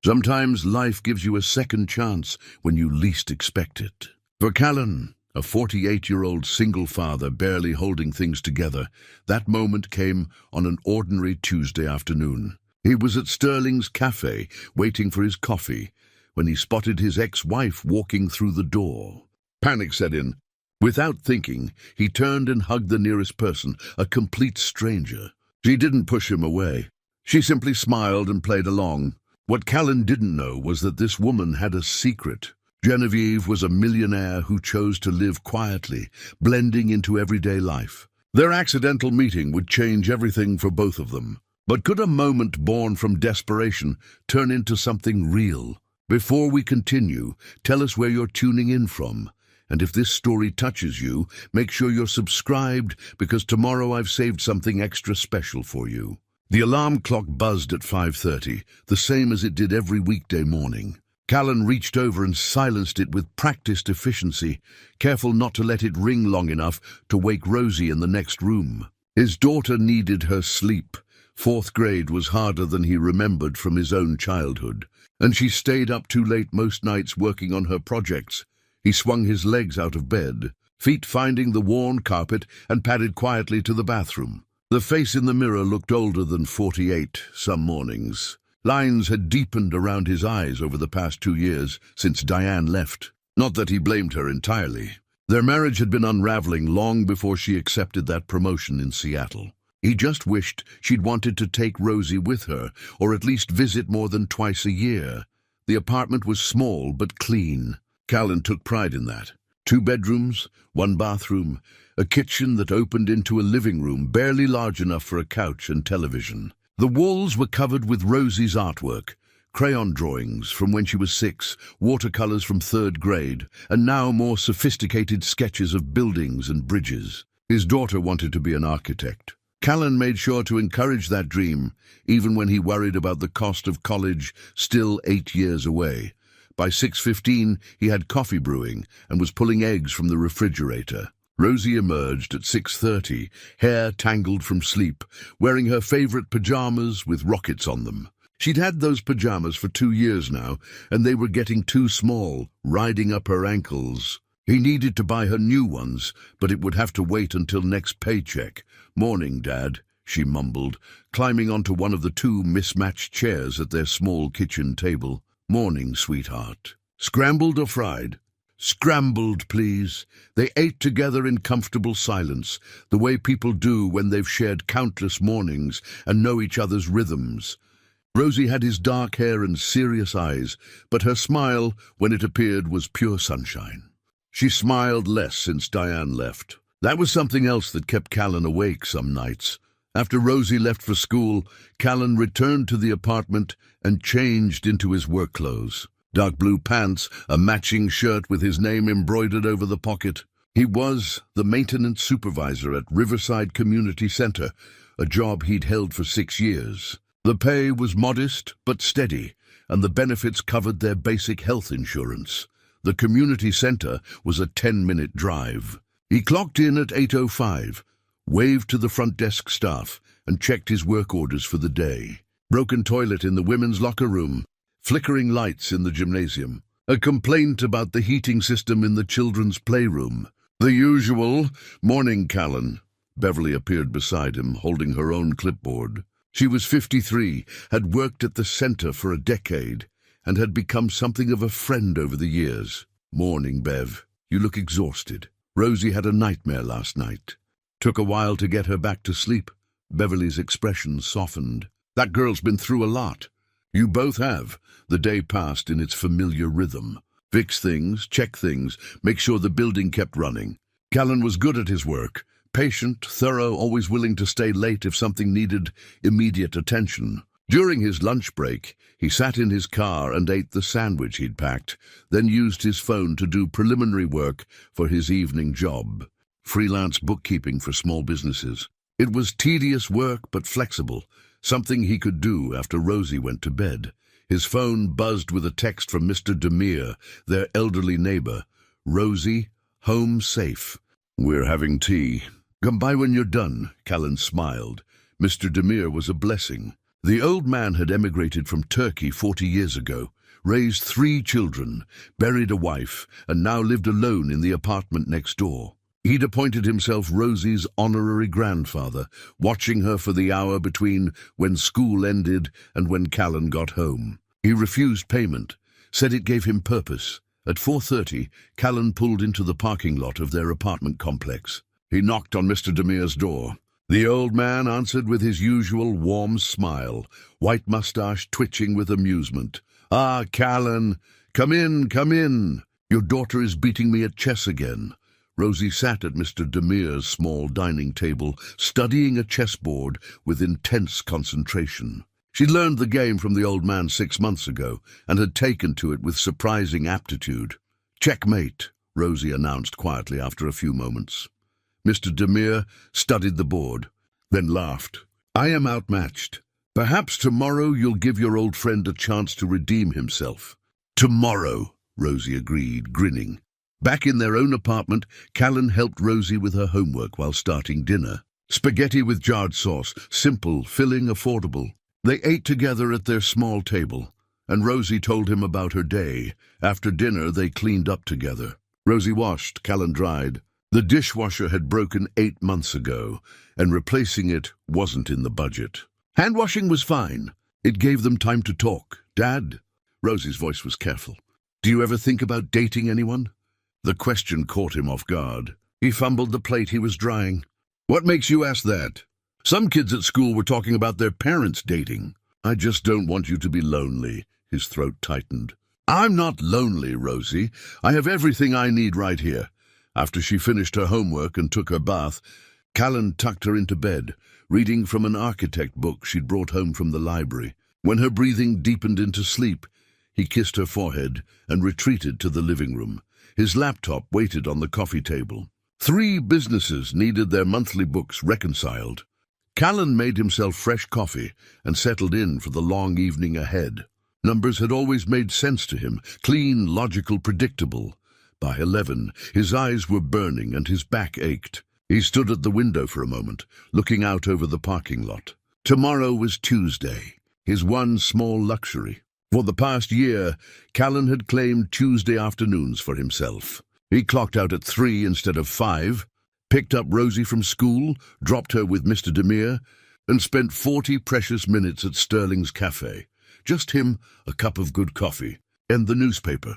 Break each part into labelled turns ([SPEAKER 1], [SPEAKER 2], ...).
[SPEAKER 1] Sometimes life gives you a second chance when you least expect it. For Callan, a 48-year-old single father barely holding things together, that moment came on an ordinary Tuesday afternoon. He was at Sterling's cafe, waiting for his coffee, when he spotted his ex-wife walking through the door. Panic set in. Without thinking, he turned and hugged the nearest person, a complete stranger. She didn't push him away. She simply smiled and played along. What Callan didn't know was that this woman had a secret. Genevieve was a millionaire who chose to live quietly, blending into everyday life. Their accidental meeting would change everything for both of them. But could a moment born from desperation turn into something real? Before we continue, tell us where you're tuning in from. And if this story touches you, make sure you're subscribed, because tomorrow I've saved something extra special for you. The alarm clock buzzed at 5:30, the same as it did every weekday morning. Callan reached over and silenced it with practiced efficiency, careful not to let it ring long enough to wake Rosie in the next room. His daughter needed her sleep. 4th grade was harder than he remembered from his own childhood, and she stayed up too late most nights working on her projects. He swung his legs out of bed, feet finding the worn carpet, and padded quietly to the bathroom. The face in the mirror looked older than 48 some mornings. Lines had deepened around his eyes over the past 2 years, since Diane left. Not that he blamed her entirely. Their marriage had been unraveling long before she accepted that promotion in Seattle. He just wished she'd wanted to take Rosie with her, or at least visit more than twice a year. The apartment was small but clean. Callan took pride in that. 2 bedrooms, 1 bathroom, a kitchen that opened into a living room barely large enough for a couch and television. The walls were covered with Rosie's artwork, crayon drawings from when she was 6, watercolors from 3rd grade, and now more sophisticated sketches of buildings and bridges. His daughter wanted to be an architect. Callan made sure to encourage that dream, even when he worried about the cost of college, still 8 years away. By 6:15, he had coffee brewing and was pulling eggs from the refrigerator. Rosie emerged at 6:30, hair tangled from sleep, wearing her favorite pajamas with rockets on them. She'd had those pajamas for 2 years now, and they were getting too small, riding up her ankles. He needed to buy her new ones, but it would have to wait until next paycheck. "Morning, Dad," she mumbled, climbing onto one of the 2 mismatched chairs at their small kitchen table. "Morning, sweetheart." "Scrambled or fried?" "Scrambled, please." They ate together in comfortable silence, the way people do when they've shared countless mornings and know each other's rhythms. Rosie had his dark hair and serious eyes, but her smile, when it appeared, was pure sunshine. She smiled less since Diane left. That was something else that kept Callan awake some nights. After Rosie left for school, Callan returned to the apartment and changed into his work clothes. Dark blue pants, a matching shirt with his name embroidered over the pocket. He was the maintenance supervisor at Riverside Community Center, a job he'd held for 6 years. The pay was modest but steady, and the benefits covered their basic health insurance. The community center was a 10-minute drive. He clocked in at 8:05, waved to the front desk staff, and checked his work orders for the day. Broken toilet in the women's locker room, flickering lights in the gymnasium, a complaint about the heating system in the children's playroom. The usual. "Morning, Callan." Beverly appeared beside him, holding her own clipboard. She was 53, had worked at the center for a decade, and had become something of a friend over the years. "Morning, Bev. You look exhausted. Rosie had a nightmare last night." Took a while to get her back to sleep. Beverly's expression softened. "That girl's been through a lot." "You both have." The day passed in its familiar rhythm. Fix things, check things, make sure the building kept running. Callan was good at his work, patient, thorough, always willing to stay late if something needed immediate attention. During his lunch break, he sat in his car and ate the sandwich he'd packed, then used his phone to do preliminary work for his evening job. Freelance bookkeeping for small businesses. It was tedious work but flexible, something he could do after Rosie went to bed. His phone buzzed with a text from Mr. Demir, their elderly neighbor. "Rosie, home safe. We're having tea. Come by when you're done." Callan smiled. Mr. Demir was a blessing. The old man had emigrated from Turkey 40 years ago, raised 3 children, buried a wife, and now lived alone in the apartment next door. He'd appointed himself Rosie's honorary grandfather, watching her for the hour between when school ended and when Callan got home. He refused payment, said it gave him purpose. At 4:30, Callan pulled into the parking lot of their apartment complex. He knocked on Mr. Demere's door. The old man answered with his usual warm smile, white mustache twitching with amusement. "Ah, Callan, come in, come in. Your daughter is beating me at chess again." Rosie sat at Mr. Demere's small dining table, studying a chessboard with intense concentration. She'd learned the game from the old man 6 months ago and had taken to it with surprising aptitude. "Checkmate," Rosie announced quietly after a few moments. Mr. Demere studied the board, then laughed. "I am outmatched. Perhaps tomorrow you'll give your old friend a chance to redeem himself." "Tomorrow," Rosie agreed, grinning. Back in their own apartment, Callan helped Rosie with her homework while starting dinner. Spaghetti with jarred sauce, simple, filling, affordable. They ate together at their small table, and Rosie told him about her day. After dinner, they cleaned up together. Rosie washed, Callan dried. The dishwasher had broken 8 months ago, and replacing it wasn't in the budget. Hand washing was fine. It gave them time to talk. "Dad," Rosie's voice was careful, "do you ever think about dating anyone?" The question caught him off guard. He fumbled the plate he was drying. "What makes you ask that? Some kids at school were talking about their parents dating." "I just don't want you to be lonely." His throat tightened. "I'm not lonely, Rosie. I have everything I need right here." After she finished her homework and took her bath, Callan tucked her into bed, reading from an architect book she'd brought home from the library. When her breathing deepened into sleep, he kissed her forehead and retreated to the living room. His laptop waited on the coffee table. 3 businesses needed their monthly books reconciled. Callan made himself fresh coffee and settled in for the long evening ahead. Numbers had always made sense to him, clean, logical, predictable. By 11, his eyes were burning and his back ached. He stood at the window for a moment, looking out over the parking lot. Tomorrow was Tuesday, his one small luxury. For the past year, Callan had claimed Tuesday afternoons for himself. He clocked out at 3 instead of 5, picked up Rosie from school, dropped her with Mr. Demere, and spent 40 precious minutes at Sterling's cafe. Just him, a cup of good coffee, and the newspaper.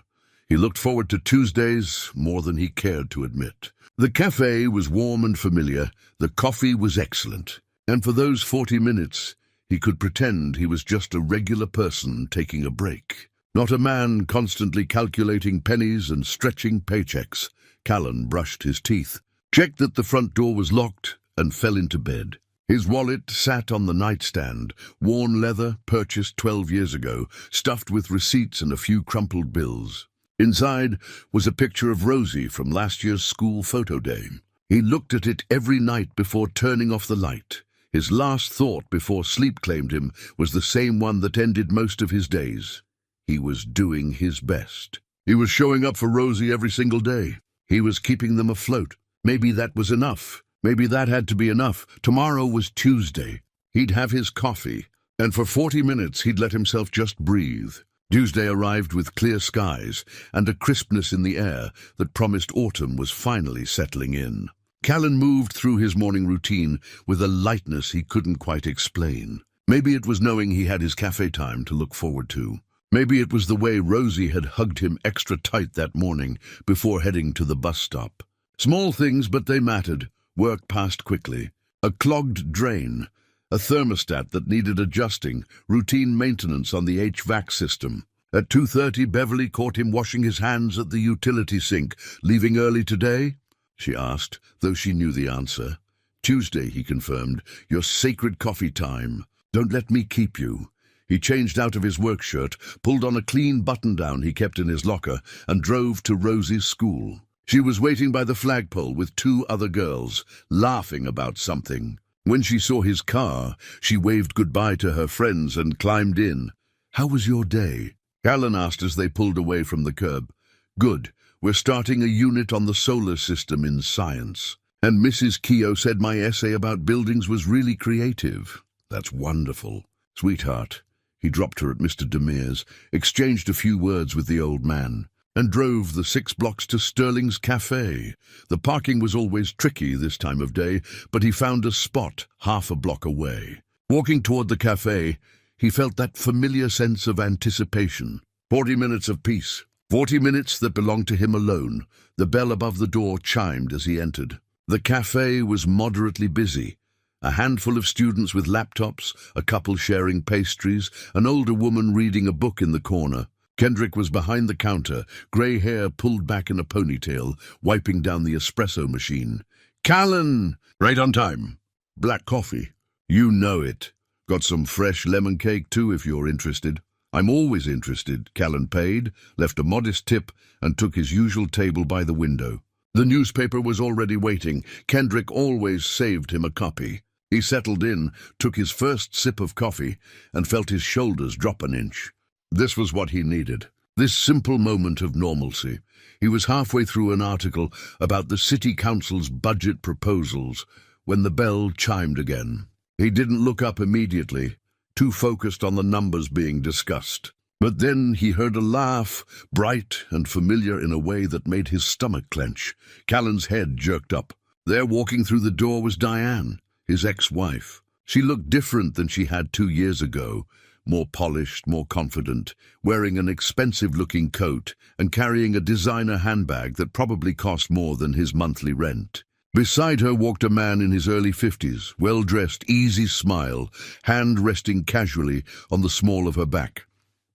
[SPEAKER 1] He looked forward to Tuesdays more than he cared to admit. The cafe was warm and familiar, the coffee was excellent, and for those 40 minutes, he could pretend he was just a regular person taking a break. Not a man constantly calculating pennies and stretching paychecks. Callan brushed his teeth, checked that the front door was locked, and fell into bed. His wallet sat on the nightstand, worn leather, purchased 12 years ago, stuffed with receipts and a few crumpled bills. Inside was a picture of Rosie from last year's school photo day. He looked at it every night before turning off the light. His last thought before sleep claimed him was the same one that ended most of his days. He was doing his best. He was showing up for Rosie every single day. He was keeping them afloat. Maybe that was enough. Maybe that had to be enough. Tomorrow was Tuesday. He'd have his coffee, and for 40 minutes he'd let himself just breathe. Tuesday arrived with clear skies and a crispness in the air that promised autumn was finally settling in. Callan moved through his morning routine with a lightness he couldn't quite explain. Maybe it was knowing he had his cafe time to look forward to. Maybe it was the way Rosie had hugged him extra tight that morning before heading to the bus stop. Small things, but they mattered. Work passed quickly. A clogged drain, a thermostat that needed adjusting, routine maintenance on the HVAC system. At 2:30, Beverly caught him washing his hands at the utility sink. "Leaving early today?" she asked, though she knew the answer. "Tuesday," he confirmed, "your sacred coffee time. Don't let me keep you." He changed out of his work shirt, pulled on a clean button-down he kept in his locker, and drove to Rosie's school. She was waiting by the flagpole with 2 other girls, laughing about something. When she saw his car, she waved goodbye to her friends and climbed in. "How was your day?" Callan asked as they pulled away from the curb. "Good. We're starting a unit on the solar system in science. And Mrs. Kaew said my essay about buildings was really creative." "That's wonderful." Sweetheart. He dropped her at Mr. Demere's, exchanged a few words with the old man, and drove the 6 blocks to Sterling's Cafe. The parking was always tricky this time of day, but he found a spot half a block away. Walking toward the cafe, he felt that familiar sense of anticipation. 40 minutes of peace. 40 minutes that belonged to him alone. The bell above the door chimed as he entered. The cafe was moderately busy. A handful of students with laptops, a couple sharing pastries, an older woman reading a book in the corner. Kendrick was behind the counter, grey hair pulled back in a ponytail, wiping down the espresso machine. "Callan!" "Right on time." "Black coffee." "You know it. Got some fresh lemon cake too if you're interested." "I'm always interested." Callan paid, left a modest tip, and took his usual table by the window. The newspaper was already waiting. Kendrick always saved him a copy. He settled in, took his first sip of coffee, and felt his shoulders drop an inch. This was what he needed. This simple moment of normalcy. He was halfway through an article about the city council's budget proposals when the bell chimed again. He didn't look up immediately, too focused on the numbers being discussed. But then he heard a laugh, bright and familiar in a way that made his stomach clench. Callan's head jerked up. There, walking through the door, was Diane, his ex-wife. She looked different than she had 2 years ago, more polished, more confident, wearing an expensive-looking coat and carrying a designer handbag that probably cost more than his monthly rent. Beside her walked a man in his early 50s, well-dressed, easy smile, hand resting casually on the small of her back.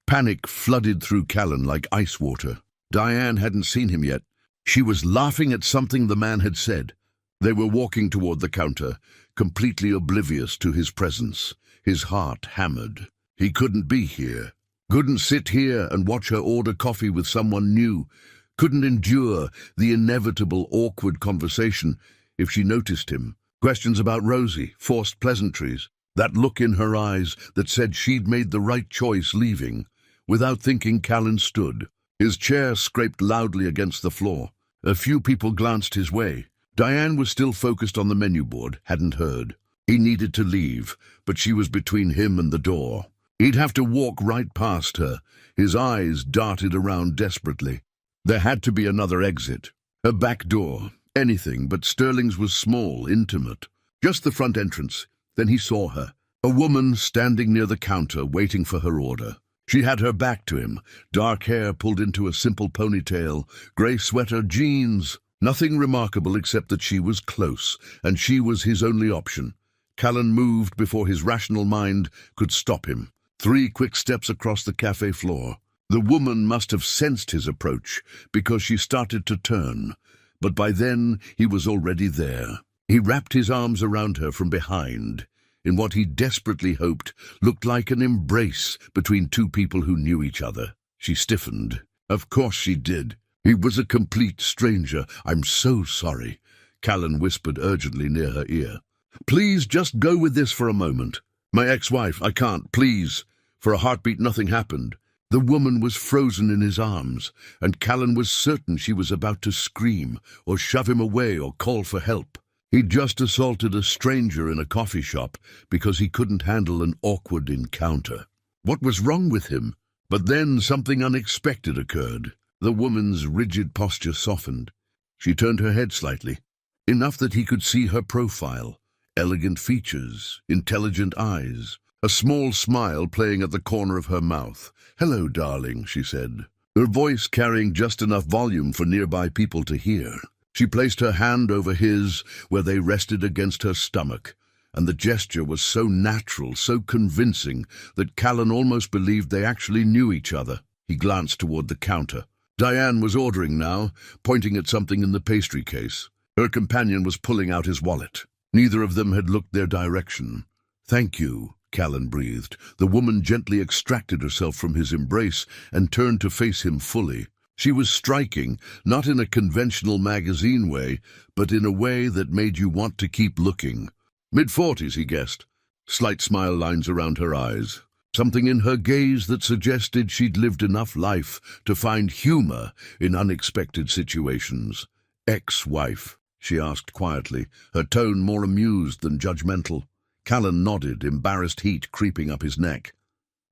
[SPEAKER 1] Panic flooded through Callan like ice water. Diane hadn't seen him yet. She was laughing at something the man had said. They were walking toward the counter, completely oblivious to his presence. His heart hammered. He couldn't be here. Couldn't sit here and watch her order coffee with someone new. Couldn't endure the inevitable awkward conversation if she noticed him. Questions about Rosie, forced pleasantries. That look in her eyes that said she'd made the right choice leaving. Without thinking, Callan stood. His chair scraped loudly against the floor. A few people glanced his way. Diane was still focused on the menu board, hadn't heard. He needed to leave, but she was between him and the door. He'd have to walk right past her. His eyes darted around desperately. There had to be another exit. A back door. Anything, but Sterling's was small, intimate. Just the front entrance. Then he saw her. A woman standing near the counter, waiting for her order. She had her back to him, dark hair pulled into a simple ponytail, grey sweater, jeans. Nothing remarkable except that she was close, and she was his only option. Callan moved before his rational mind could stop him. 3 quick steps across the cafe floor. The woman must have sensed his approach, because she started to turn. But by then, he was already there. He wrapped his arms around her from behind, in what he desperately hoped looked like an embrace between 2 people who knew each other. She stiffened. Of course she did. He was a complete stranger. "I'm so sorry," Callan whispered urgently near her ear. "Please just go with this for a moment. My ex-wife, I can't, please." For a heartbeat, nothing happened. The woman was frozen in his arms, and Callan was certain she was about to scream, or shove him away, or call for help. He'd just assaulted a stranger in a coffee shop because he couldn't handle an awkward encounter. What was wrong with him? But then something unexpected occurred. The woman's rigid posture softened. She turned her head slightly, enough that he could see her profile, elegant features, intelligent eyes, a small smile playing at the corner of her mouth. "Hello, darling," she said, her voice carrying just enough volume for nearby people to hear. She placed her hand over his, where they rested against her stomach, and the gesture was so natural, so convincing, that Callan almost believed they actually knew each other. He glanced toward the counter. Diane was ordering now, pointing at something in the pastry case. Her companion was pulling out his wallet. Neither of them had looked their direction. "Thank you," Callan breathed. The woman gently extracted herself from his embrace and turned to face him fully. She was striking, not in a conventional magazine way, but in a way that made you want to keep looking. Mid-40s, he guessed. Slight smile lines around her eyes. Something in her gaze that suggested she'd lived enough life to find humor in unexpected situations. "Ex-wife?" she asked quietly, her tone more amused than judgmental. Callan nodded, embarrassed heat creeping up his neck.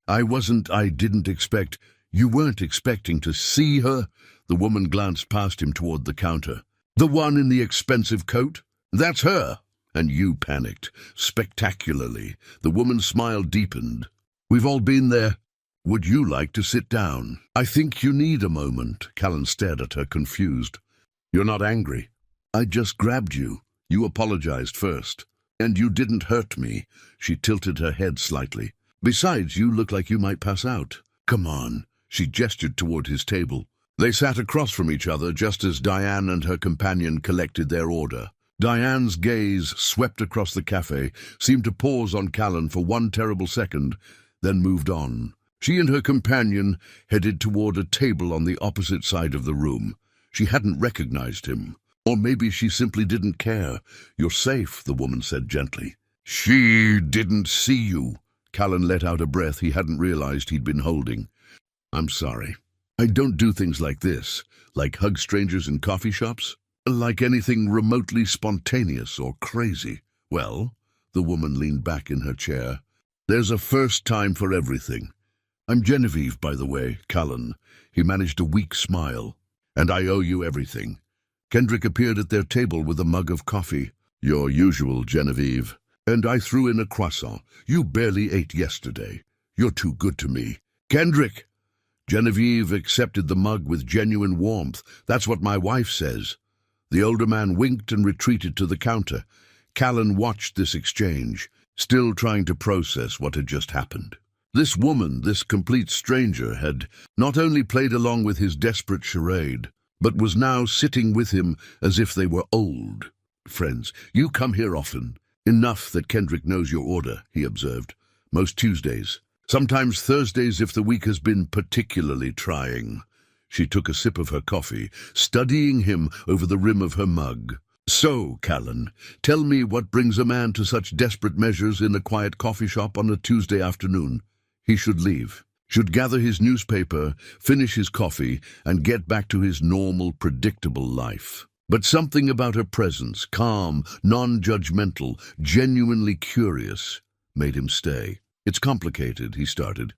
[SPEAKER 1] I didn't expect. You weren't expecting to see her? The woman glanced past him toward the counter. The one in the expensive coat? That's her. And you panicked, spectacularly. The woman's smile deepened. We've all been there. Would you like to sit down? I think you need a moment. Callan stared at her, confused. You're not angry. I just grabbed you. You apologized first. And you didn't hurt me. She tilted her head slightly. Besides, you look like you might pass out. Come on. She gestured toward his table. They sat across from each other just as Diane and her companion collected their order. Diane's gaze swept across the cafe, seemed to pause on Callan for one terrible second, then moved on. She and her companion headed toward a table on the opposite side of the room. She hadn't recognized him. Or maybe she simply didn't care. You're safe, the woman said gently. She didn't see you. Callan let out a breath he hadn't realized he'd been holding. I'm sorry. I don't do things like this, like hug strangers in coffee shops. Like anything remotely spontaneous or crazy. Well, the woman leaned back in her chair. There's a first time for everything. I'm Genevieve, by the way, Callan. He managed a weak smile. And I owe you everything. Kendrick appeared at their table with a mug of coffee. Your usual, Genevieve. And I threw in a croissant. You barely ate yesterday. You're too good to me. Kendrick! Genevieve accepted the mug with genuine warmth. That's what my wife says. The older man winked and retreated to the counter. Callan watched this exchange, still trying to process what had just happened. This woman, this complete stranger, had not only played along with his desperate charade, but was now sitting with him as if they were old friends. You come here often. Enough that Kendrick knows your order, he observed. Most Tuesdays. Sometimes Thursdays if the week has been particularly trying. She took a sip of her coffee, studying him over the rim of her mug. So, Callan, tell me what brings a man to such desperate measures in a quiet coffee shop on a Tuesday afternoon. He should leave, should gather his newspaper, finish his coffee, and get back to his normal, predictable life. But something about her presence, calm, non-judgmental, genuinely curious, made him stay. It's complicated, he started.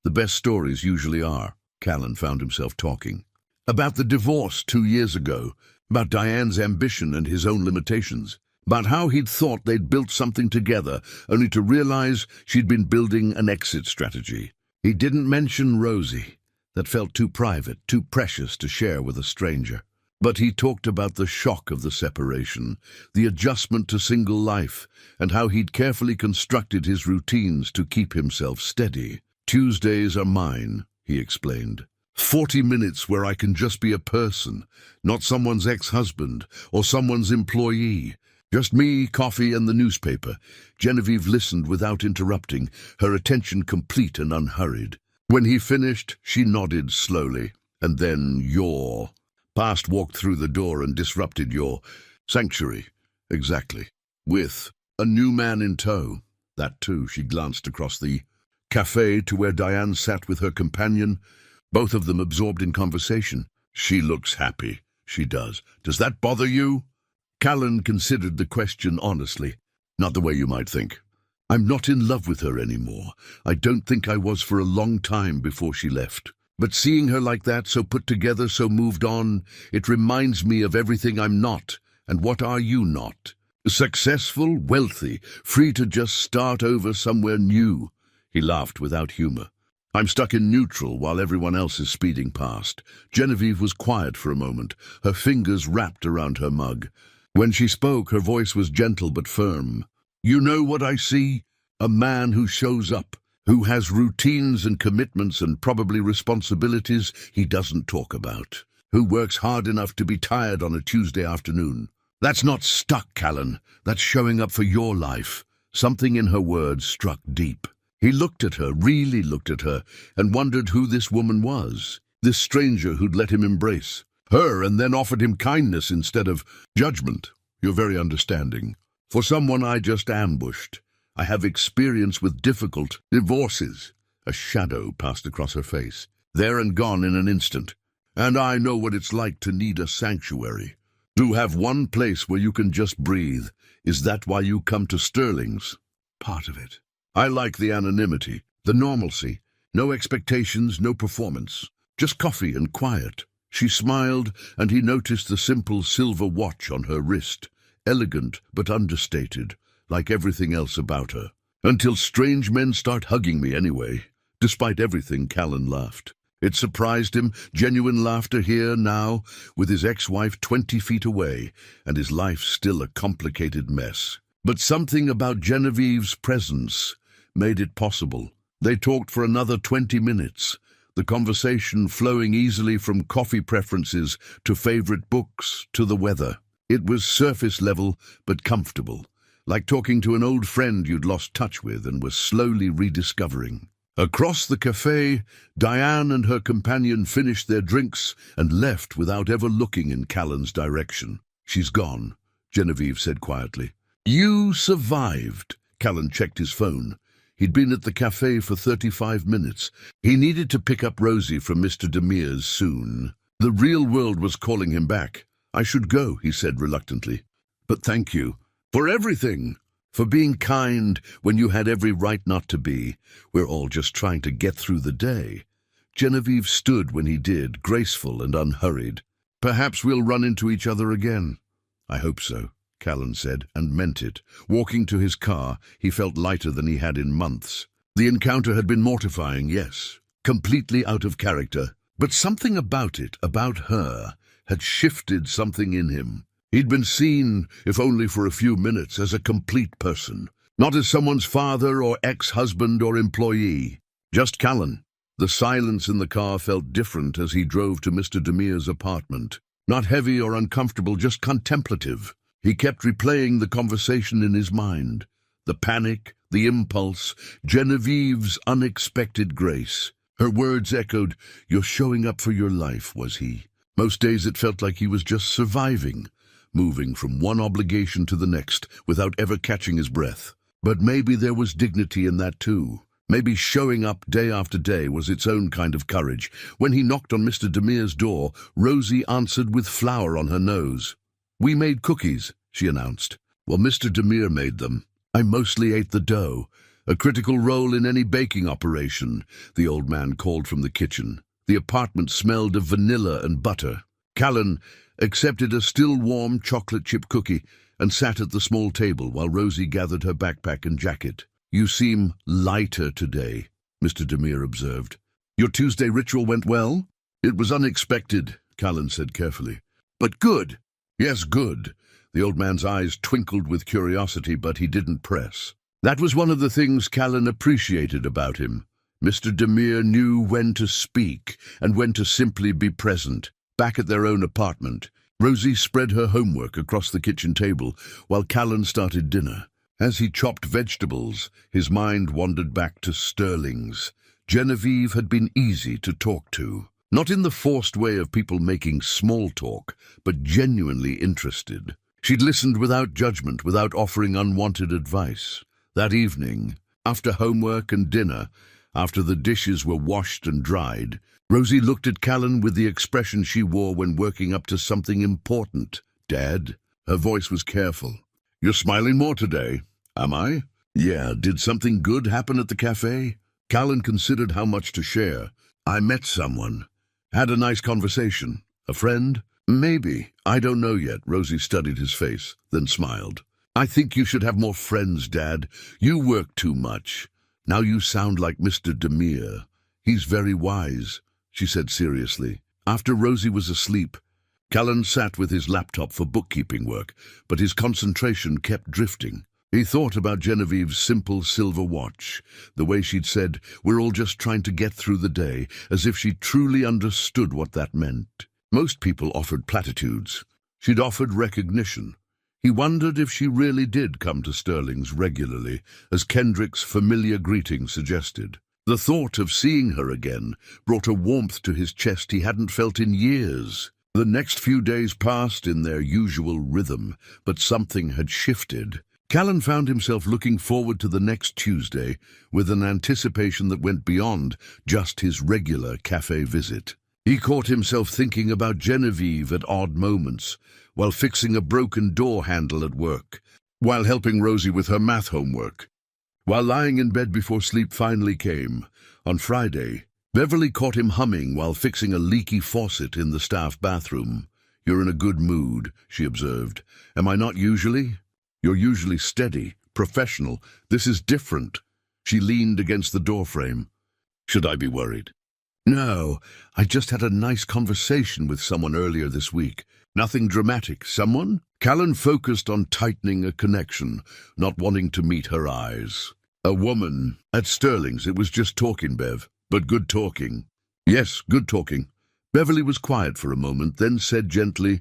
[SPEAKER 1] The best stories usually are. Callan found himself talking. About the divorce 2 years ago, about Diane's ambition and his own limitations, about how he'd thought they'd built something together, only to realize she'd been building an exit strategy. He didn't mention Rosie. That felt too private, too precious to share with a stranger. But he talked about the shock of the separation, the adjustment to single life, and how he'd carefully constructed his routines to keep himself steady. Tuesdays are mine, he explained. 40 minutes where I can just be a person, not someone's ex-husband or someone's employee. Just me, coffee, and the newspaper. Genevieve listened without interrupting, her attention complete and unhurried. When he finished, she nodded slowly. And then your past walked through the door and disrupted your sanctuary. Exactly. With a new man in tow. That too, she glanced across the cafe to where Diane sat with her companion, both of them absorbed in conversation. She looks happy. She does. Does that bother you? Callan considered the question honestly. Not the way you might think. I'm not in love with her anymore. I don't think I was for a long time before she left. But seeing her like that, so put together, so moved on, it reminds me of everything I'm not. And what are you not? Successful, wealthy, free to just start over somewhere new. He laughed without humor. I'm stuck in neutral while everyone else is speeding past. Genevieve was quiet for a moment, her fingers wrapped around her mug. When she spoke, her voice was gentle but firm. You know what I see? A man who shows up, who has routines and commitments and probably responsibilities he doesn't talk about, who works hard enough to be tired on a Tuesday afternoon. That's not stuck, Callan. That's showing up for your life. Something in her words struck deep. He looked at her, really looked at her, and wondered who this woman was, this stranger who'd let him embrace her and then offered him kindness instead of judgment. You're very understanding. For someone I just ambushed, I have experience with difficult divorces. A shadow passed across her face, there and gone in an instant. And I know what it's like to need a sanctuary. To have one place where you can just breathe. Is that why you come to Sterling's? part of it. I like the anonymity, the normalcy. No expectations, no performance. Just coffee and quiet. She smiled, and he noticed the simple silver watch on her wrist. Elegant but understated, like everything else about her. Until strange men start hugging me anyway. Despite everything, Callan laughed. It surprised him, genuine laughter here now, with his ex-wife 20 feet away, and his life still a complicated mess. But something about Genevieve's presence made it possible. They talked for another 20 minutes, the conversation flowing easily from coffee preferences to favorite books to the weather. It was surface level but comfortable, like talking to an old friend you'd lost touch with and were slowly rediscovering. Across the cafe, Diane and her companion finished their drinks and left without ever looking in Callan's direction. "She's gone," Genevieve said quietly. "You survived." Callan checked his phone. He'd been at the cafe for 35 minutes. He needed to pick up Rosie from Mr. Demire's soon. The real world was calling him back. "I should go," he said reluctantly. "But thank you. For everything. For being kind when you had every right not to be. We're all just trying to get through the day." Genevieve stood when he did, graceful and unhurried. "Perhaps we'll run into each other again." "I hope so," Callan said, and meant it. Walking to his car, he felt lighter than he had in months. The encounter had been mortifying, yes, completely out of character. But something about it, about her, had shifted something in him. He'd been seen, if only for a few minutes, as a complete person, not as someone's father or ex-husband or employee. Just Callan. The silence in the car felt different as he drove to Mr. Demire's apartment. Not heavy or uncomfortable, just contemplative. He kept replaying the conversation in his mind. The panic, the impulse, Genevieve's unexpected grace. Her words echoed, "You're showing up for your life," was he. Most days it felt like he was just surviving, moving from one obligation to the next without ever catching his breath. But maybe there was dignity in that too. Maybe showing up day after day was its own kind of courage. When he knocked on Mr. Demire's door, Rosie answered with flour on her nose. "We made cookies," she announced. "Well, Mr. Demire made them. I mostly ate the dough. A critical role in any baking operation," the old man called from the kitchen. The apartment smelled of vanilla and butter. Callan accepted a still warm chocolate chip cookie and sat at the small table while Rosie gathered her backpack and jacket. "You seem lighter today," Mr. Demire observed. "Your Tuesday ritual went well?" "It was unexpected," Callan said carefully. "But good." "Yes, good." The old man's eyes twinkled with curiosity, but he didn't press. That was one of the things Callan appreciated about him. Mr. Demire knew when to speak and when to simply be present. Back at their own apartment, Rosie spread her homework across the kitchen table while Callan started dinner. As he chopped vegetables, his mind wandered back to Sterling's. Genevieve had been easy to talk to. Not in the forced way of people making small talk, but genuinely interested. She'd listened without judgment, without offering unwanted advice. That evening, after homework and dinner, after the dishes were washed and dried, Rosie looked at Callan with the expression she wore when working up to something important. "Dad?" Her voice was careful. "You're smiling more today." "Am I?" "Yeah, did something good happen at the cafe?" Callan considered how much to share. "I met someone. Had a nice conversation. A friend?" "Maybe. I don't know yet." Rosie studied his face, then smiled. "I think you should have more friends, Dad. You work too much. Now you sound like Mr. Demire. He's very wise," she said seriously. After Rosie was asleep, Callan sat with his laptop for bookkeeping work, but his concentration kept drifting. He thought about Genevieve's simple silver watch, the way she'd said, "We're all just trying to get through the day," as if she truly understood what that meant. Most people offered platitudes. She'd offered recognition. He wondered if she really did come to Sterling's regularly, as Kendrick's familiar greeting suggested. The thought of seeing her again brought a warmth to his chest he hadn't felt in years. The next few days passed in their usual rhythm, but something had shifted. Callan found himself looking forward to the next Tuesday with an anticipation that went beyond just his regular cafe visit. He caught himself thinking about Genevieve at odd moments, while fixing a broken door handle at work, while helping Rosie with her math homework. While lying in bed before sleep finally came, on Friday, Beverly caught him humming while fixing a leaky faucet in the staff bathroom. "You're in a good mood," she observed. "Am I not usually?" "You're usually steady, professional. This is different." She leaned against the doorframe. "Should I be worried?" "No, I just had a nice conversation with someone earlier this week. Nothing dramatic. Someone?" Callan focused on tightening a connection, not wanting to meet her eyes. "A woman. At Sterling's. It was just talking, Bev. But good talking." "Yes, good talking." Beverly was quiet for a moment, then said gently,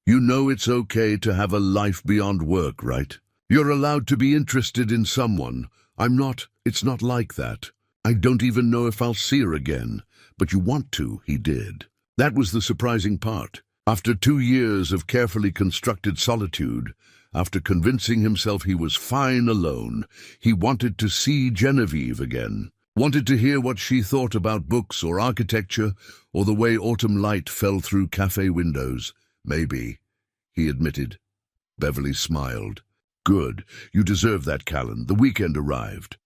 [SPEAKER 1] "You know it's okay to have a life beyond work, right? You're allowed to be interested in someone. I'm not. It's not like that. I don't even know if I'll see her again. But you want to," he did. That was the surprising part. After 2 years of carefully constructed solitude, after convincing himself he was fine alone, he wanted to see Genevieve again. Wanted to hear what she thought about books or architecture or the way autumn light fell through cafe windows. "Maybe," he admitted. Beverly smiled. "Good. You deserve that, Callan." The weekend arrived.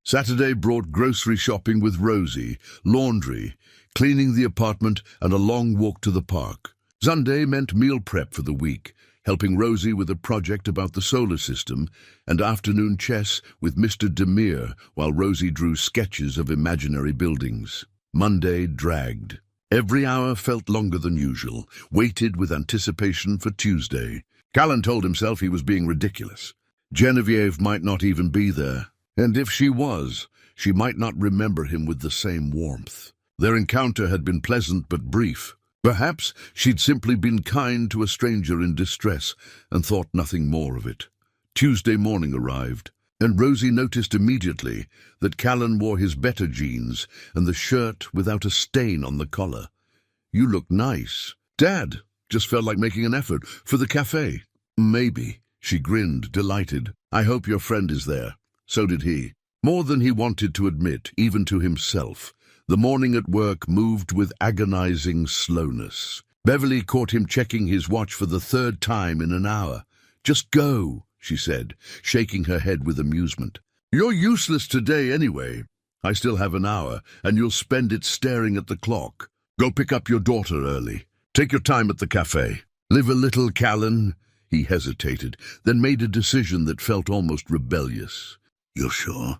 [SPEAKER 1] Saturday brought grocery shopping with Rosie, laundry, cleaning the apartment, and a long walk to the park. Sunday meant meal prep for the week, helping Rosie with a project about the solar system, and afternoon chess with Mr. Demir while Rosie drew sketches of imaginary buildings. Monday dragged. Every hour felt longer than usual, waited with anticipation for Tuesday. Callan told himself he was being ridiculous. Genevieve might not even be there, and if she was, she might not remember him with the same warmth. Their encounter had been pleasant but brief. Perhaps she'd simply been kind to a stranger in distress and thought nothing more of it. Tuesday morning arrived, and Rosie noticed immediately that Callan wore his better jeans and the shirt without a stain on the collar. "You look nice." "Dad, just felt like making an effort for the cafe." "Maybe." She grinned, delighted. "I hope your friend is there." So did he. More than he wanted to admit, even to himself. The morning at work moved with agonizing slowness. Beverly caught him checking his watch for the 3rd time in an hour. "Just go," she said, shaking her head with amusement. "You're useless today anyway. I still have an hour, and you'll spend it staring at the clock. Go pick up your daughter early. Take your time at the cafe." "Live a little, Callan." He hesitated, then made a decision that felt almost rebellious. "You're sure?"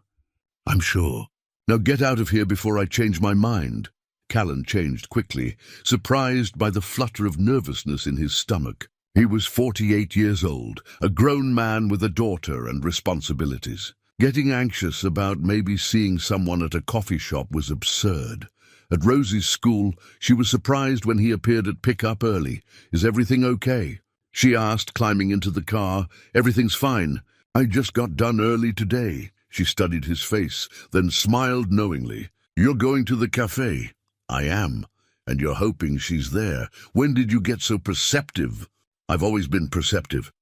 [SPEAKER 1] "I'm sure." "Now get out of here before I change my mind." Callan changed quickly, surprised by the flutter of nervousness in his stomach. He was 48 years old, a grown man with a daughter and responsibilities. Getting anxious about maybe seeing someone at a coffee shop was absurd. At Rosie's school, she was surprised when he appeared at pick-up early. "Is everything okay?" she asked, climbing into the car. "Everything's fine. I just got done early today." She studied his face, then smiled knowingly. "You're going to the cafe?" "I am. And you're hoping she's there. When did you get so perceptive?" "I've always been perceptive.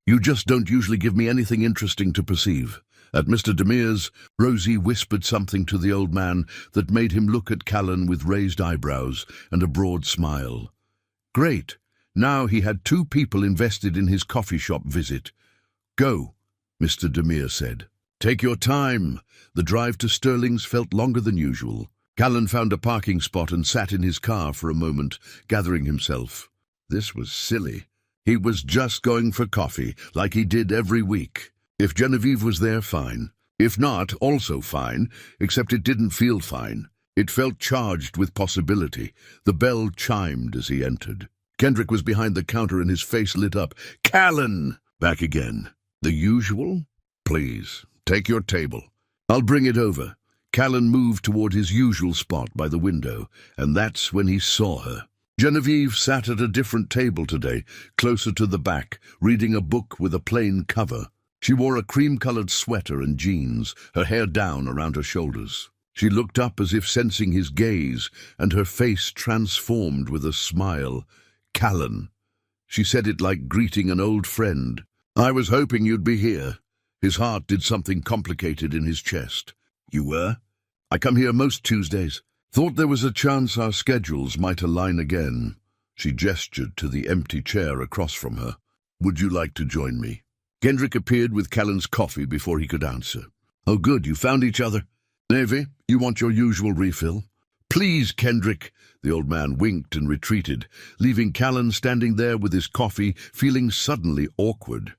[SPEAKER 1] You just don't usually give me anything interesting to perceive." At Mr. Demir's, Rosie whispered something to the old man that made him look at Callan with raised eyebrows and a broad smile. Great. Now he had 2 people invested in his coffee shop visit. "Go," Mr. Demir said. "Take your time." The drive to Sterling's felt longer than usual. Callan found a parking spot and sat in his car for a moment, gathering himself. This was silly. He was just going for coffee, like he did every week. If Genevieve was there, fine. If not, also fine, except it didn't feel fine. It felt charged with possibility. The bell chimed as he entered. Kendrick was behind the counter and his face lit up. "Callan!" Back again. "The usual?" "Please, take your table." "I'll bring it over." Callan moved toward his usual spot by the window, and that's when he saw her. Genevieve sat at a different table today, closer to the back, reading a book with a plain cover. She wore a cream-colored sweater and jeans, her hair down around her shoulders. She looked up as if sensing his gaze, and her face transformed with a smile. "Callan." She said it like greeting an old friend. "I was hoping you'd be here." His heart did something complicated in his chest. "You were?" "I come here most Tuesdays. Thought there was a chance our schedules might align again." She gestured to the empty chair across from her. "Would you like to join me?" Kendrick appeared with Callan's coffee before he could answer. Oh good, you found each other. Navy, you want your usual refill? Please, Kendrick. The old man winked and retreated, leaving Callan standing there with his coffee, feeling suddenly awkward.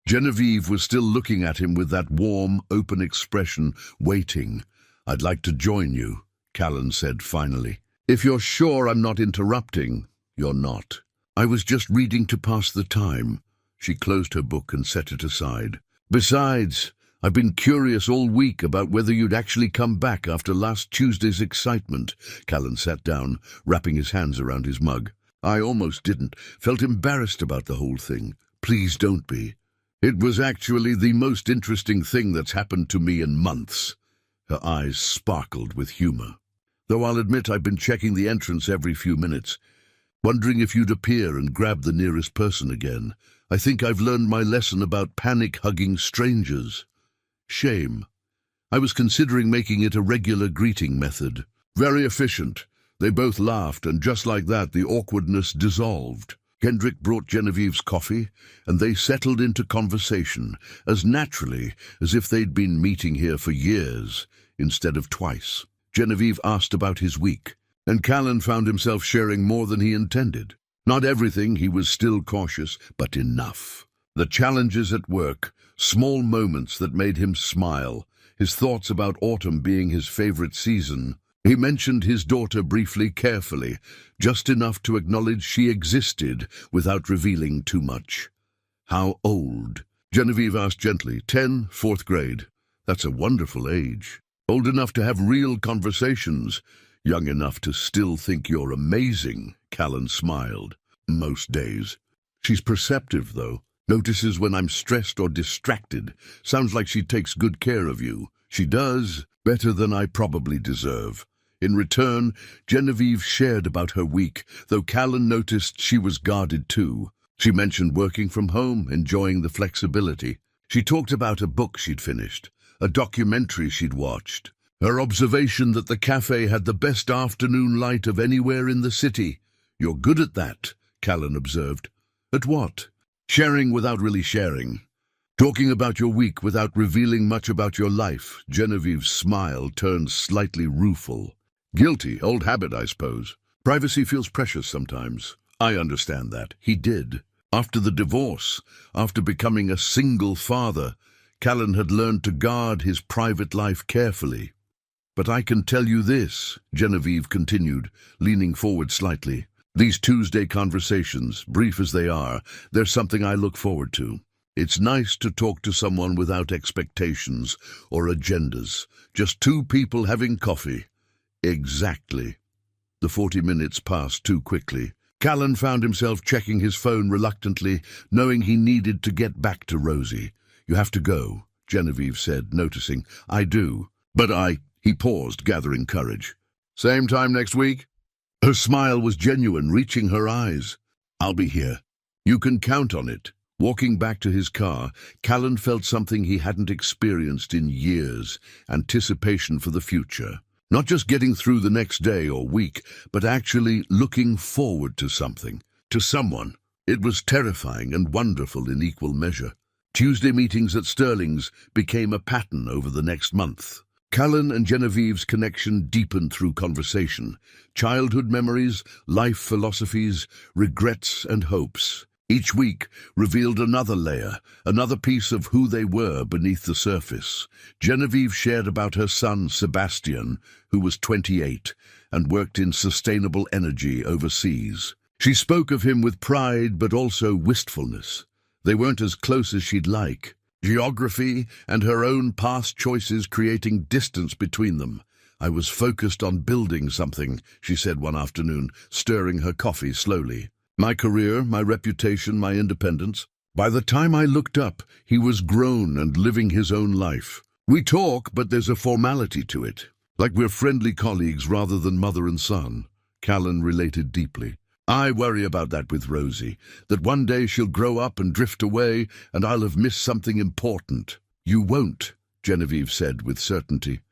[SPEAKER 1] Genevieve was still looking at him with that warm, open expression, waiting. I'd like to join you, Callan said finally. If you're sure I'm not interrupting, you're not. I was just reading to pass the time. She closed her book and set it aside. Besides, I've been curious all week about whether you'd actually come back after last Tuesday's excitement. Callan sat down, wrapping his hands around his mug. I almost didn't. Felt embarrassed about the whole thing. Please don't be. It was actually the most interesting thing that's happened to me in months. Her eyes sparkled with humor. Though I'll admit I've been checking the entrance every few minutes, wondering if you'd appear and grab the nearest person again. I think I've learned my lesson about panic-hugging strangers. Shame. I was considering making it a regular greeting method. Very efficient. They both laughed, and just like that, the awkwardness dissolved. Kendrick brought Genevieve's coffee, and they settled into conversation, as naturally as if they'd been meeting here for years, instead of twice. Genevieve asked about his week, and Callan found himself sharing more than he intended. Not everything, he was still cautious, but enough. The challenges at work, small moments that made him smile, his thoughts about autumn being his favorite season. He mentioned his daughter briefly, carefully, just enough to acknowledge she existed without revealing too much. How old? Genevieve asked gently. 10, 4th grade. That's a wonderful age. Old enough to have real conversations. Young enough to still think you're amazing, Callan smiled. Most days. She's perceptive, though. Notices when I'm stressed or distracted. Sounds like she takes good care of you. She does, better than I probably deserve. In return, Genevieve shared about her week, though Callan noticed she was guarded too. She mentioned working from home, enjoying the flexibility. She talked about a book she'd finished, a documentary she'd watched. Her observation that the cafe had the best afternoon light of anywhere in the city. You're good at that, Callan observed. At what? Sharing without really sharing. Talking about your week without revealing much about your life. Genevieve's smile turned slightly rueful. Guilty, old habit, I suppose. Privacy feels precious sometimes. I understand that. He did. After the divorce, after becoming a single father, Callan had learned to guard his private life carefully. But I can tell you this, Genevieve continued, leaning forward slightly. These Tuesday conversations, brief as they are, they're something I look forward to. It's nice to talk to someone without expectations or agendas. Just two people having coffee. Exactly. The 40 minutes passed too quickly. Callan found himself checking his phone reluctantly, knowing he needed to get back to Rosie. You have to go, Genevieve said, noticing. I do. But He paused, gathering courage. Same time next week? Her smile was genuine, reaching her eyes. I'll be here. You can count on it. Walking back to his car, Callan felt something he hadn't experienced in years, anticipation for the future. Not just getting through the next day or week, but actually looking forward to something, to someone. It was terrifying and wonderful in equal measure. Tuesday meetings at Sterling's became a pattern over the next month. Callan and Genevieve's connection deepened through conversation. Childhood memories, life philosophies, regrets and hopes. Each week revealed another layer, another piece of who they were beneath the surface. Genevieve shared about her son, Sebastian, who was 28 and worked in sustainable energy overseas. She spoke of him with pride but also wistfulness. They weren't as close as she'd like. Geography and her own past choices creating distance between them. I was focused on building something, she said one afternoon, stirring her coffee slowly. My career, my reputation, my independence. By the time I looked up, he was grown and living his own life. We talk, but there's a formality to it. Like we're friendly colleagues rather than mother and son. Callan related deeply. I worry about that with Rosie, that one day she'll grow up and drift away and I'll have missed something important. You won't, Genevieve said with certainty.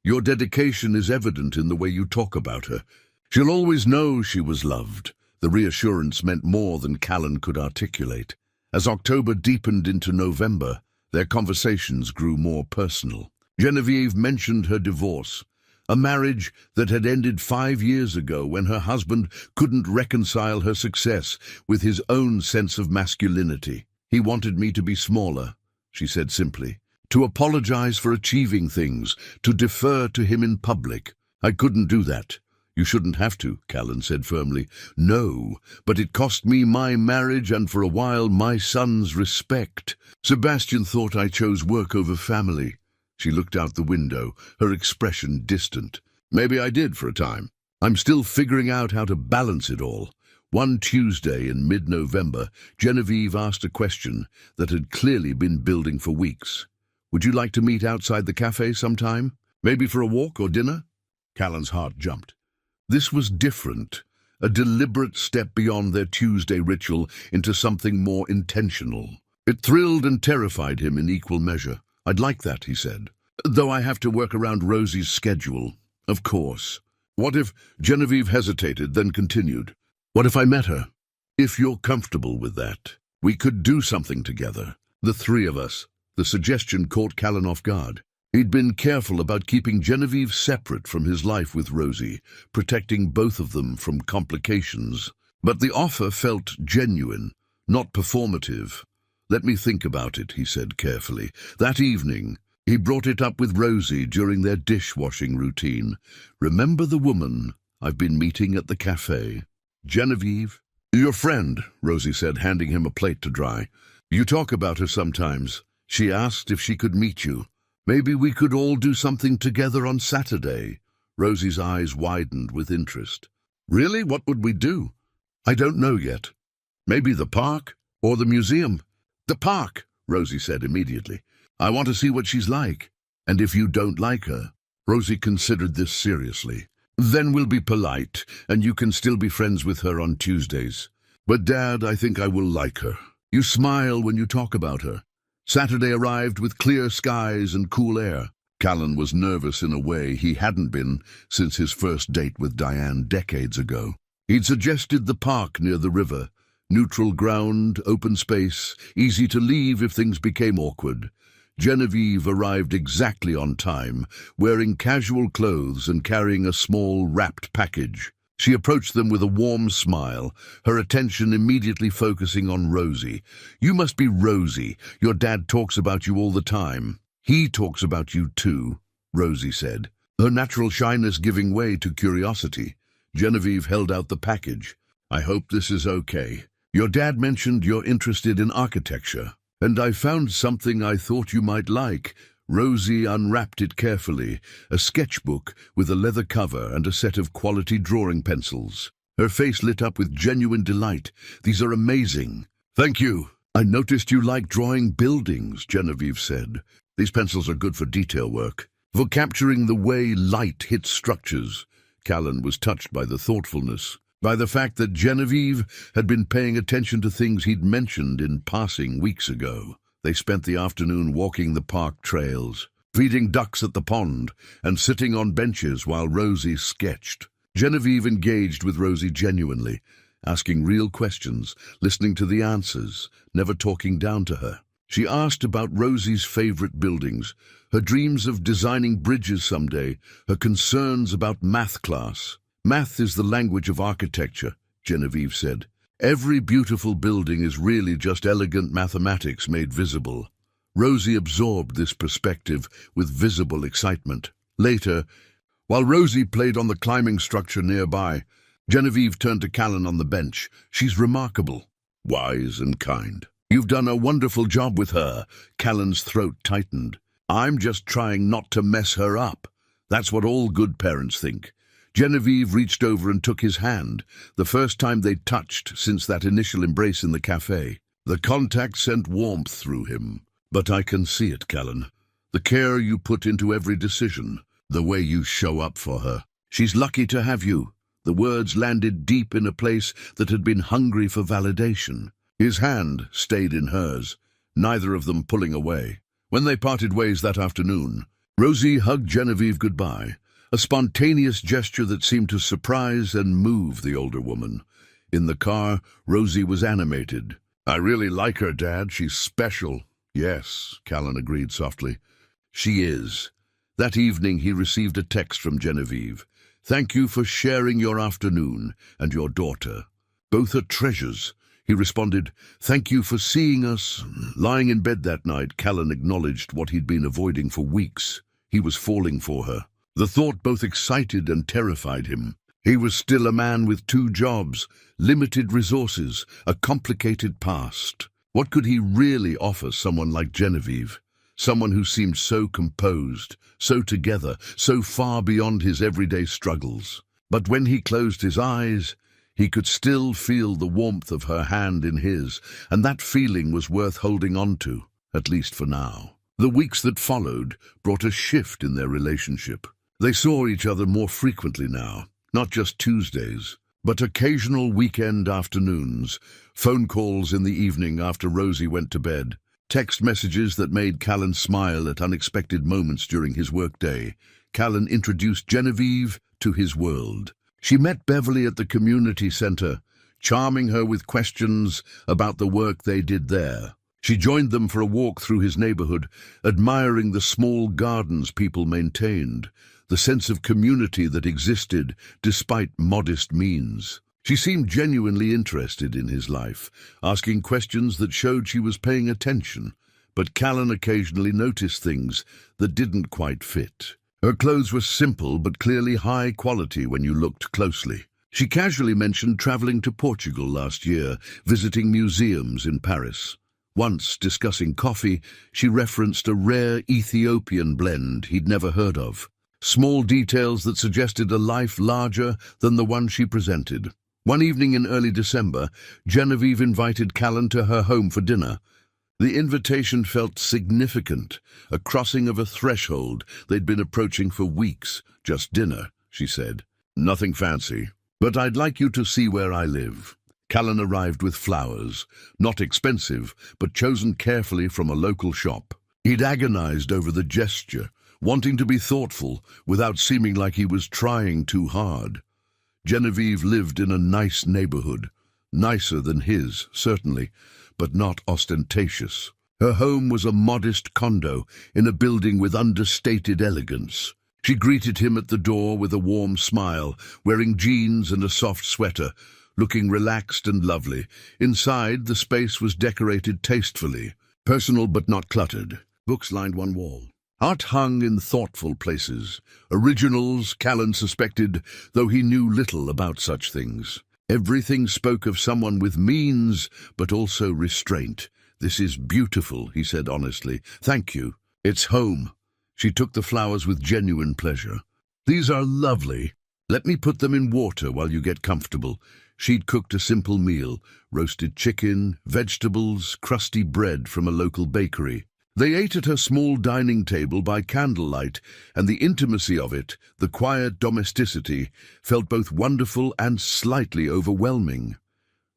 [SPEAKER 1] Your dedication is evident in the way you talk about her. She'll always know she was loved. The reassurance meant more than Callan could articulate. As October deepened into November, their conversations grew more personal. Genevieve mentioned her divorce, a marriage that had ended 5 years ago when her husband couldn't reconcile her success with his own sense of masculinity. He wanted me to be smaller, she said simply, to apologize for achieving things, to defer to him in public. I couldn't do that. You shouldn't have to, Callan said firmly. No, but it cost me my marriage and for a while my son's respect. Sebastian thought I chose work over family. She looked out the window, her expression distant. Maybe I did for a time. I'm still figuring out how to balance it all. One Tuesday in mid-November, Genevieve asked a question that had clearly been building for weeks. Would you like to meet outside the cafe sometime? Maybe for a walk or dinner? Callan's heart jumped. This was different, a deliberate step beyond their Tuesday ritual into something more intentional. It thrilled and terrified him in equal measure. I'd like that, he said. Though I have to work around Rosie's schedule. Of course. What if Genevieve hesitated, then continued? What if I met her? If you're comfortable with that, we could do something together. The three of us. The suggestion caught Callan off guard. He'd been careful about keeping Genevieve separate from his life with Rosie, protecting both of them from complications. But the offer felt genuine, not performative. Let me think about it, he said carefully. That evening, he brought it up with Rosie during their dishwashing routine. Remember the woman I've been meeting at the cafe? Genevieve? Your friend, Rosie said, handing him a plate to dry. You talk about her sometimes. She asked if she could meet you. Maybe we could all do something together on Saturday. Rosie's eyes widened with interest. Really? What would we do? I don't know yet. Maybe the park or the museum. The park, Rosie said immediately. I want to see what she's like. And if you don't like her, Rosie considered this seriously, then we'll be polite, and you can still be friends with her on Tuesdays. But Dad, I think I will like her. You smile when you talk about her. Saturday arrived with clear skies and cool air. Callan was nervous in a way he hadn't been since his first date with Diane decades ago. He'd suggested the park near the river. Neutral ground, open space, easy to leave if things became awkward. Genevieve arrived exactly on time, wearing casual clothes and carrying a small wrapped package. She approached them with a warm smile, her attention immediately focusing on Rosie. You must be Rosie. Your dad talks about you all the time. He talks about you too, Rosie said, her natural shyness giving way to curiosity. Genevieve held out the package. I hope this is okay. Your dad mentioned you're interested in architecture, and I found something I thought you might like. Rosie unwrapped it carefully, a sketchbook with a leather cover and a set of quality drawing pencils. Her face lit up with genuine delight. These are amazing. Thank you. I noticed you like drawing buildings, Genevieve said. These pencils are good for detail work, for capturing the way light hits structures. Callan was touched by the thoughtfulness, by the fact that Genevieve had been paying attention to things he'd mentioned in passing weeks ago. They spent the afternoon walking the park trails, feeding ducks at the pond, and sitting on benches while Rosie sketched. Genevieve engaged with Rosie genuinely, asking real questions, listening to the answers, never talking down to her. She asked about Rosie's favorite buildings, her dreams of designing bridges someday, her concerns about math class. Math is the language of architecture, Genevieve said. Every beautiful building is really just elegant mathematics made visible. Rosie absorbed this perspective with visible excitement. Later, while Rosie played on the climbing structure nearby, Genevieve turned to Callan on the bench. She's remarkable, wise and kind. You've done a wonderful job with her. Callan's throat tightened. I'm just trying not to mess her up. That's what all good parents think. Genevieve reached over and took his hand, the first time they'd touched since that initial embrace in the cafe. The contact sent warmth through him. But I can see it, Callan. The care you put into every decision, the way you show up for her. She's lucky to have you. The words landed deep in a place that had been hungry for validation. His hand stayed in hers, neither of them pulling away. When they parted ways that afternoon, Rosie hugged Genevieve goodbye, a spontaneous gesture that seemed to surprise and move the older woman. In the car, Rosie was animated. I really like her, Dad. She's special. Yes, Callan agreed softly. She is. That evening he received a text from Genevieve. "Thank you for sharing your afternoon and your daughter. Both are treasures." He responded, "Thank you for seeing us." Lying in bed that night, Callan acknowledged what he'd been avoiding for weeks. He was falling for her. The thought both excited and terrified him. He was still a man with 2 jobs, limited resources, a complicated past. What could he really offer someone like Genevieve? Someone who seemed so composed, so together, so far beyond his everyday struggles. But when he closed his eyes, he could still feel the warmth of her hand in his, and that feeling was worth holding on to, at least for now. The weeks that followed brought a shift in their relationship. They saw each other more frequently now, not just Tuesdays, but occasional weekend afternoons, phone calls in the evening after Rosie went to bed, text messages that made Callan smile at unexpected moments during his workday. Callan introduced Genevieve to his world. She met Beverly at the community center, charming her with questions about the work they did there. She joined them for a walk through his neighborhood, admiring the small gardens people maintained, the sense of community that existed despite modest means. She seemed genuinely interested in his life, asking questions that showed she was paying attention, but Callan occasionally noticed things that didn't quite fit. Her clothes were simple but clearly high quality when you looked closely. She casually mentioned traveling to Portugal last year, visiting museums in Paris. Once, discussing coffee, she referenced a rare Ethiopian blend he'd never heard of. Small details that suggested a life larger than the one she presented. One evening in early December, Genevieve invited Callan to her home for dinner. The invitation felt significant, a crossing of a threshold they'd been approaching for weeks. "Just dinner," she said. "Nothing fancy. But I'd like you to see where I live." Callan arrived with flowers, not expensive, but chosen carefully from a local shop. He'd agonized over the gesture, wanting to be thoughtful without seeming like he was trying too hard. Genevieve lived in a nice neighborhood, nicer than his, certainly, but not ostentatious. Her home was a modest condo in a building with understated elegance. She greeted him at the door with a warm smile, wearing jeans and a soft sweater, looking relaxed and lovely. Inside, the space was decorated tastefully, personal but not cluttered. Books lined one wall. Art hung in thoughtful places. Originals, Callan suspected, though he knew little about such things. Everything spoke of someone with means, but also restraint. "This is beautiful," he said honestly. "Thank you. It's home." She took the flowers with genuine pleasure. "These are lovely. Let me put them in water while you get comfortable." She'd cooked a simple meal, roasted chicken, vegetables, crusty bread from a local bakery. They ate at her small dining table by candlelight, and the intimacy of it, the quiet domesticity, felt both wonderful and slightly overwhelming.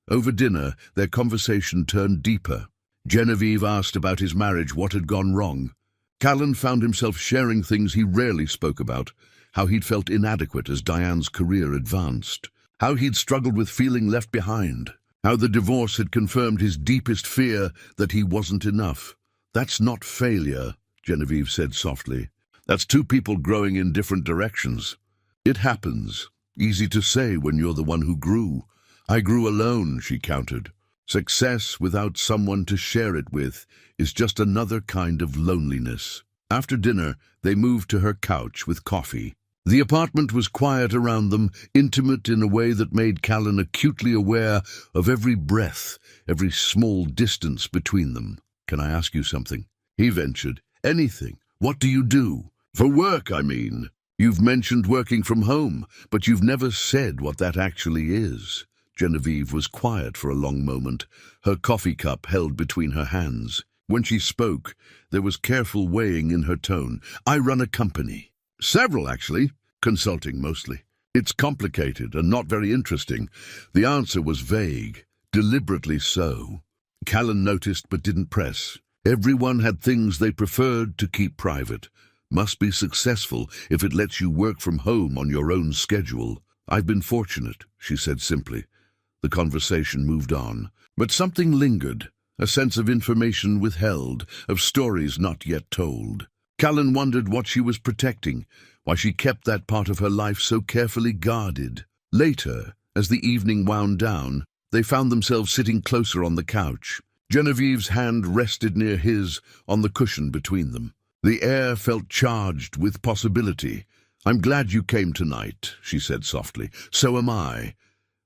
[SPEAKER 1] Over dinner, their conversation turned deeper. Genevieve asked about his marriage, what had gone wrong. Callan found himself sharing things he rarely spoke about, how he'd felt inadequate as Diane's career advanced, how he'd struggled with feeling left behind, how the divorce had confirmed his deepest fear that he wasn't enough. "That's not failure," Genevieve said softly. "That's 2 people growing in different directions. It happens. Easy to say when you're the one who grew. I grew alone," she countered. "Success without someone to share it with is just another kind of loneliness." After dinner, they moved to her couch with coffee. The apartment was quiet around them, intimate in a way that made Callan acutely aware of every breath, every small distance between them. "Can I ask you something?" he ventured. "Anything. What do you do? For work, I mean. You've mentioned working from home, but you've never said what that actually is." Genevieve was quiet for a long moment, her coffee cup held between her hands. When she spoke, there was careful weighing in her tone. "I run a company. Several, actually. Consulting, mostly. It's complicated and not very interesting." The answer was vague, deliberately so. Callan noticed but didn't press. Everyone had things they preferred to keep private. Must be successful if it lets you work from home on your own schedule. "I've been fortunate," she said simply. The conversation moved on, but something lingered, a sense of information withheld, of stories not yet told. Callan wondered what she was protecting, why she kept that part of her life so carefully guarded. Later, as the evening wound down, they found themselves sitting closer on the couch. Genevieve's hand rested near his on the cushion between them. The air felt charged with possibility. "I'm glad you came tonight," she said softly. "So am I.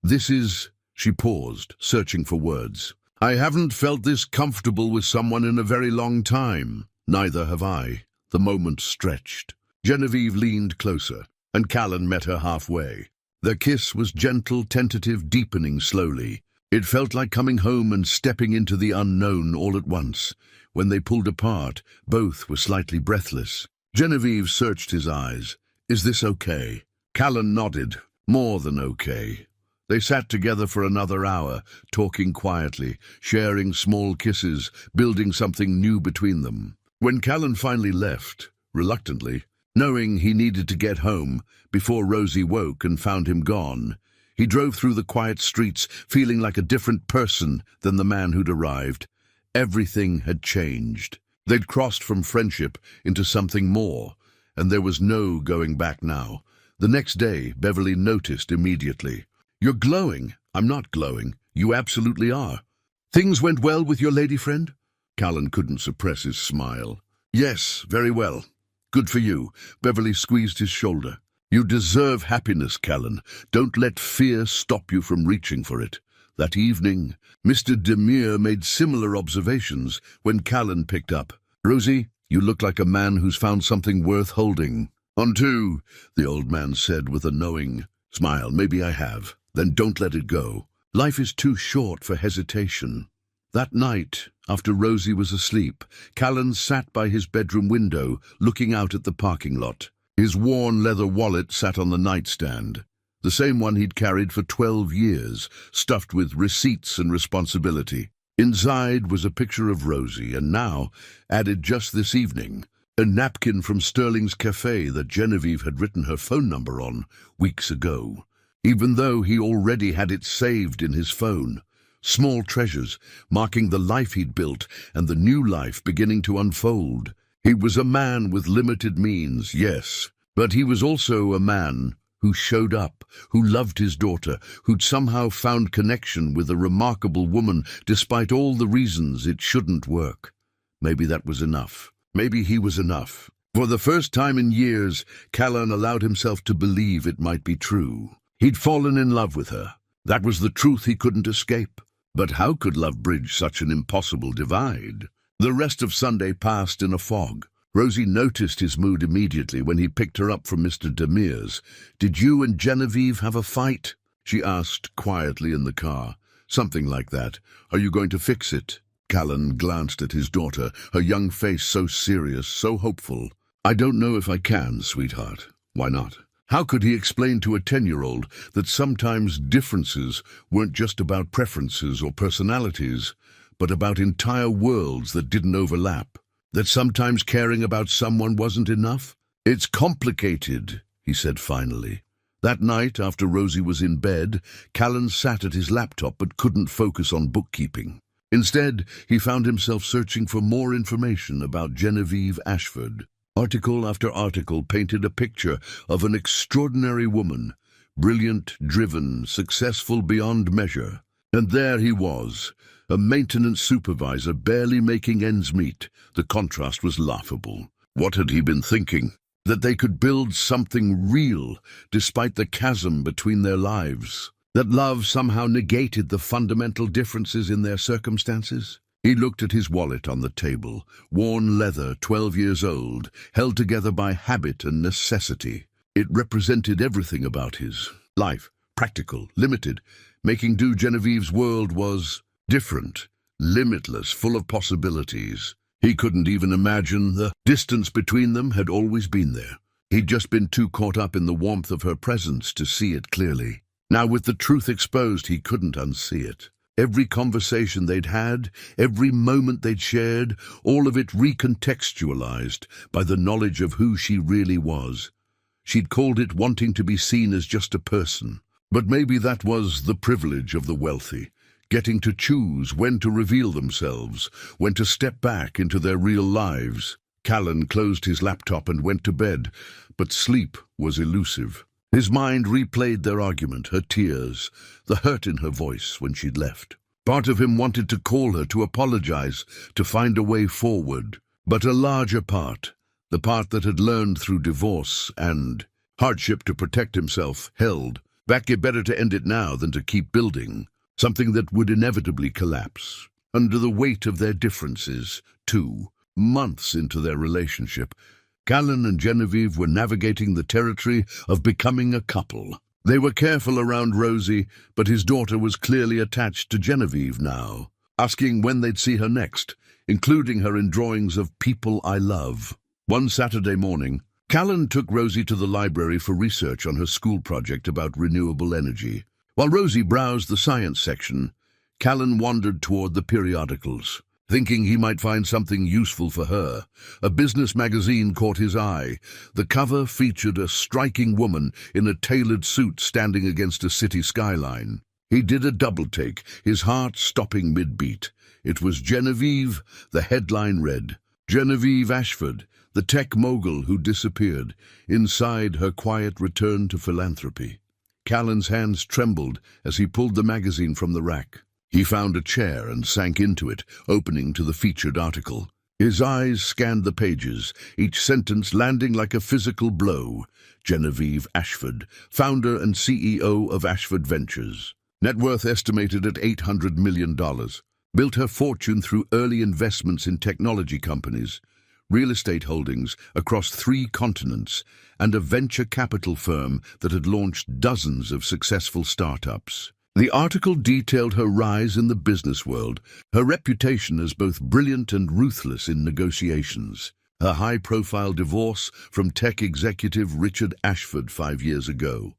[SPEAKER 1] This is—" She paused, searching for words. "I haven't felt this comfortable with someone in a very long time." "Neither have I." The moment stretched. Genevieve leaned closer, and Callan met her halfway. Their kiss was gentle, tentative, deepening slowly. It felt like coming home and stepping into the unknown all at once. When they pulled apart, both were slightly breathless. Genevieve searched his eyes. "Is this okay?" Callan nodded. "More than okay." They sat together for another hour, talking quietly, sharing small kisses, building something new between them. When Callan finally left, reluctantly, knowing he needed to get home before Rosie woke and found him gone, he drove through the quiet streets feeling like a different person than the man who'd arrived. Everything had changed. They'd crossed from friendship into something more, and there was no going back now. The next day, Beverly noticed immediately. "You're glowing." "I'm not glowing. You absolutely are." "Things went well with your lady friend?" Callan couldn't suppress his smile. "Yes, very well. Good for you." Beverly squeezed his shoulder. "You deserve happiness, Callan. Don't let fear stop you from reaching for it." That evening, Mr. Demure made similar observations when Callan picked up. "Rosie, you look like a man who's found something worth holding." "On to," the old man said with a knowing smile. "Maybe I have. Then don't let it go. Life is too short for hesitation." That night, after Rosie was asleep, Callan sat by his bedroom window, looking out at the parking lot. His worn leather wallet sat on the nightstand, the same one he'd carried for 12 years, stuffed with receipts and responsibility. Inside was a picture of Rosie, and now, added just this evening, a napkin from Sterling's Cafe that Genevieve had written her phone number on weeks ago, even though he already had it saved in his phone. Small treasures, marking the life he'd built and the new life beginning to unfold. He was a man with limited means, yes, but he was also a man who showed up, who loved his daughter, who'd somehow found connection with a remarkable woman despite all the reasons it shouldn't work. Maybe that was enough. Maybe he was enough. For the first time in years, Callan allowed himself to believe it might be true. He'd fallen in love with her. That was the truth he couldn't escape. But how could love bridge such an impossible divide? The rest of Sunday passed in a fog. Rosie noticed his mood immediately when he picked her up from Mr. Demure's. "Did you and Genevieve have a fight?" she asked quietly in the car. "Something like that. Are you going to fix it?" Callan glanced at his daughter, her young face so serious, so hopeful. "I don't know if I can, sweetheart." "Why not?" How could he explain to a 10-year-old that sometimes differences weren't just about preferences or personalities, but about entire worlds that didn't overlap? That sometimes caring about someone wasn't enough? "It's complicated," he said finally. That night, after Rosie was in bed, Callan sat at his laptop but couldn't focus on bookkeeping. Instead, he found himself searching for more information about Genevieve Ashford. Article after article painted a picture of an extraordinary woman, brilliant, driven, successful beyond measure. And there he was, a maintenance supervisor barely making ends meet. The contrast was laughable. What had he been thinking? That they could build something real despite the chasm between their lives? That love somehow negated the fundamental differences in their circumstances? He looked at his wallet on the table, worn leather, 12 years old, held together by habit and necessity. It represented everything about his life, practical, limited. Making do Genevieve's world was different, limitless, full of possibilities. He couldn't even imagine the distance between them had always been there. He'd just been too caught up in the warmth of her presence to see it clearly. Now with the truth exposed, he couldn't unsee it. Every conversation they'd had, every moment they'd shared, all of it recontextualized by the knowledge of who she really was. She'd called it wanting to be seen as just a person. But maybe that was the privilege of the wealthy, getting to choose when to reveal themselves, when to step back into their real lives. Callan closed his laptop and went to bed, but sleep was elusive. His mind replayed their argument, her tears, the hurt in her voice when she'd left. Part of him wanted to call her, to apologize, to find a way forward. But a larger part, the part that had learned through divorce and hardship to protect himself, held back. It better to end it now than to keep building something that would inevitably collapse. Under the weight of their differences, 2 months into their relationship, Callan and Genevieve were navigating the territory of becoming a couple. They were careful around Rosie, but his daughter was clearly attached to Genevieve now, asking when they'd see her next, including her in drawings of People I Love. One Saturday morning, Callan took Rosie to the library for research on her school project about renewable energy. While Rosie browsed the science section, Callan wandered toward the periodicals, thinking he might find something useful for her. A business magazine caught his eye. The cover featured a striking woman in a tailored suit standing against a city skyline. He did a double-take, his heart stopping mid-beat. It was Genevieve. The headline read, "Genevieve Ashford, the tech mogul who disappeared. Inside, her quiet return to philanthropy." Callan's hands trembled as he pulled the magazine from the rack. He found a chair and sank into it, opening to the featured article. His eyes scanned the pages, each sentence landing like a physical blow. Genevieve Ashford, founder and CEO of Ashford Ventures. Net worth estimated at $800 million. Built her fortune through early investments in technology companies, real estate holdings across 3 continents, and a venture capital firm that had launched dozens of successful startups. The article detailed her rise in the business world, her reputation as both brilliant and ruthless in negotiations, her high-profile divorce from tech executive Richard Ashford 5 years ago.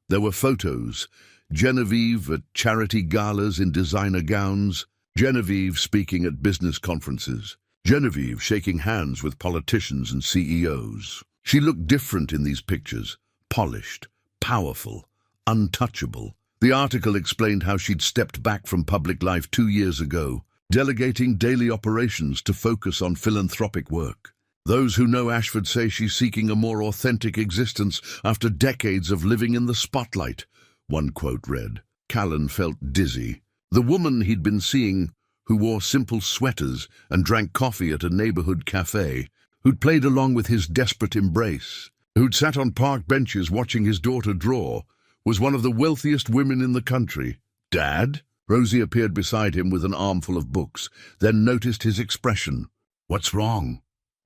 [SPEAKER 1] There were photos, Genevieve at charity galas in designer gowns, Genevieve speaking at business conferences, Genevieve shaking hands with politicians and CEOs. She looked different in these pictures, polished, powerful, untouchable. The article explained how she'd stepped back from public life 2 years ago, delegating daily operations to focus on philanthropic work. Those who know Ashford say she's seeking a more authentic existence after decades of living in the spotlight, one quote read. Callan felt dizzy. The woman he'd been seeing, who wore simple sweaters and drank coffee at a neighborhood cafe, who'd played along with his desperate embrace, who'd sat on park benches watching his daughter draw, was one of the wealthiest women in the country. "Dad?" Rosie appeared beside him with an armful of books, then noticed his expression. "What's wrong?"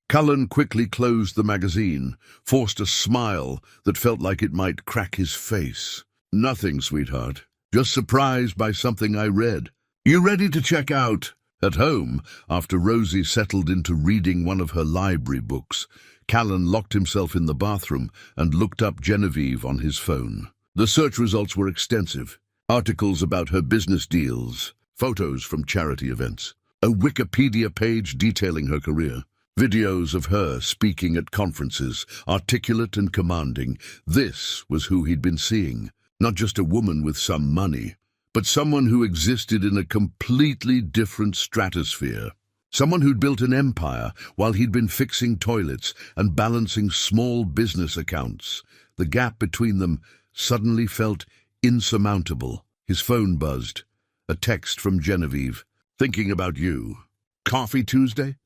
[SPEAKER 1] Callan quickly closed the magazine, forced a smile that felt like it might crack his face. "Nothing, sweetheart. Just surprised by something I read." "You ready to check out?" At home, after Rosie settled into reading one of her library books, Callan locked himself in the bathroom and looked up Genevieve on his phone. The search results were extensive. Articles about her business deals, photos from charity events, a Wikipedia page detailing her career, videos of her speaking at conferences, articulate and commanding. This was who he'd been seeing, not just a woman with some money, but someone who existed in a completely different stratosphere. Someone who'd built an empire while he'd been fixing toilets and balancing small business accounts. The gap between them suddenly felt insurmountable. His phone buzzed. A text from Genevieve. "Thinking about you. Coffee Tuesday?"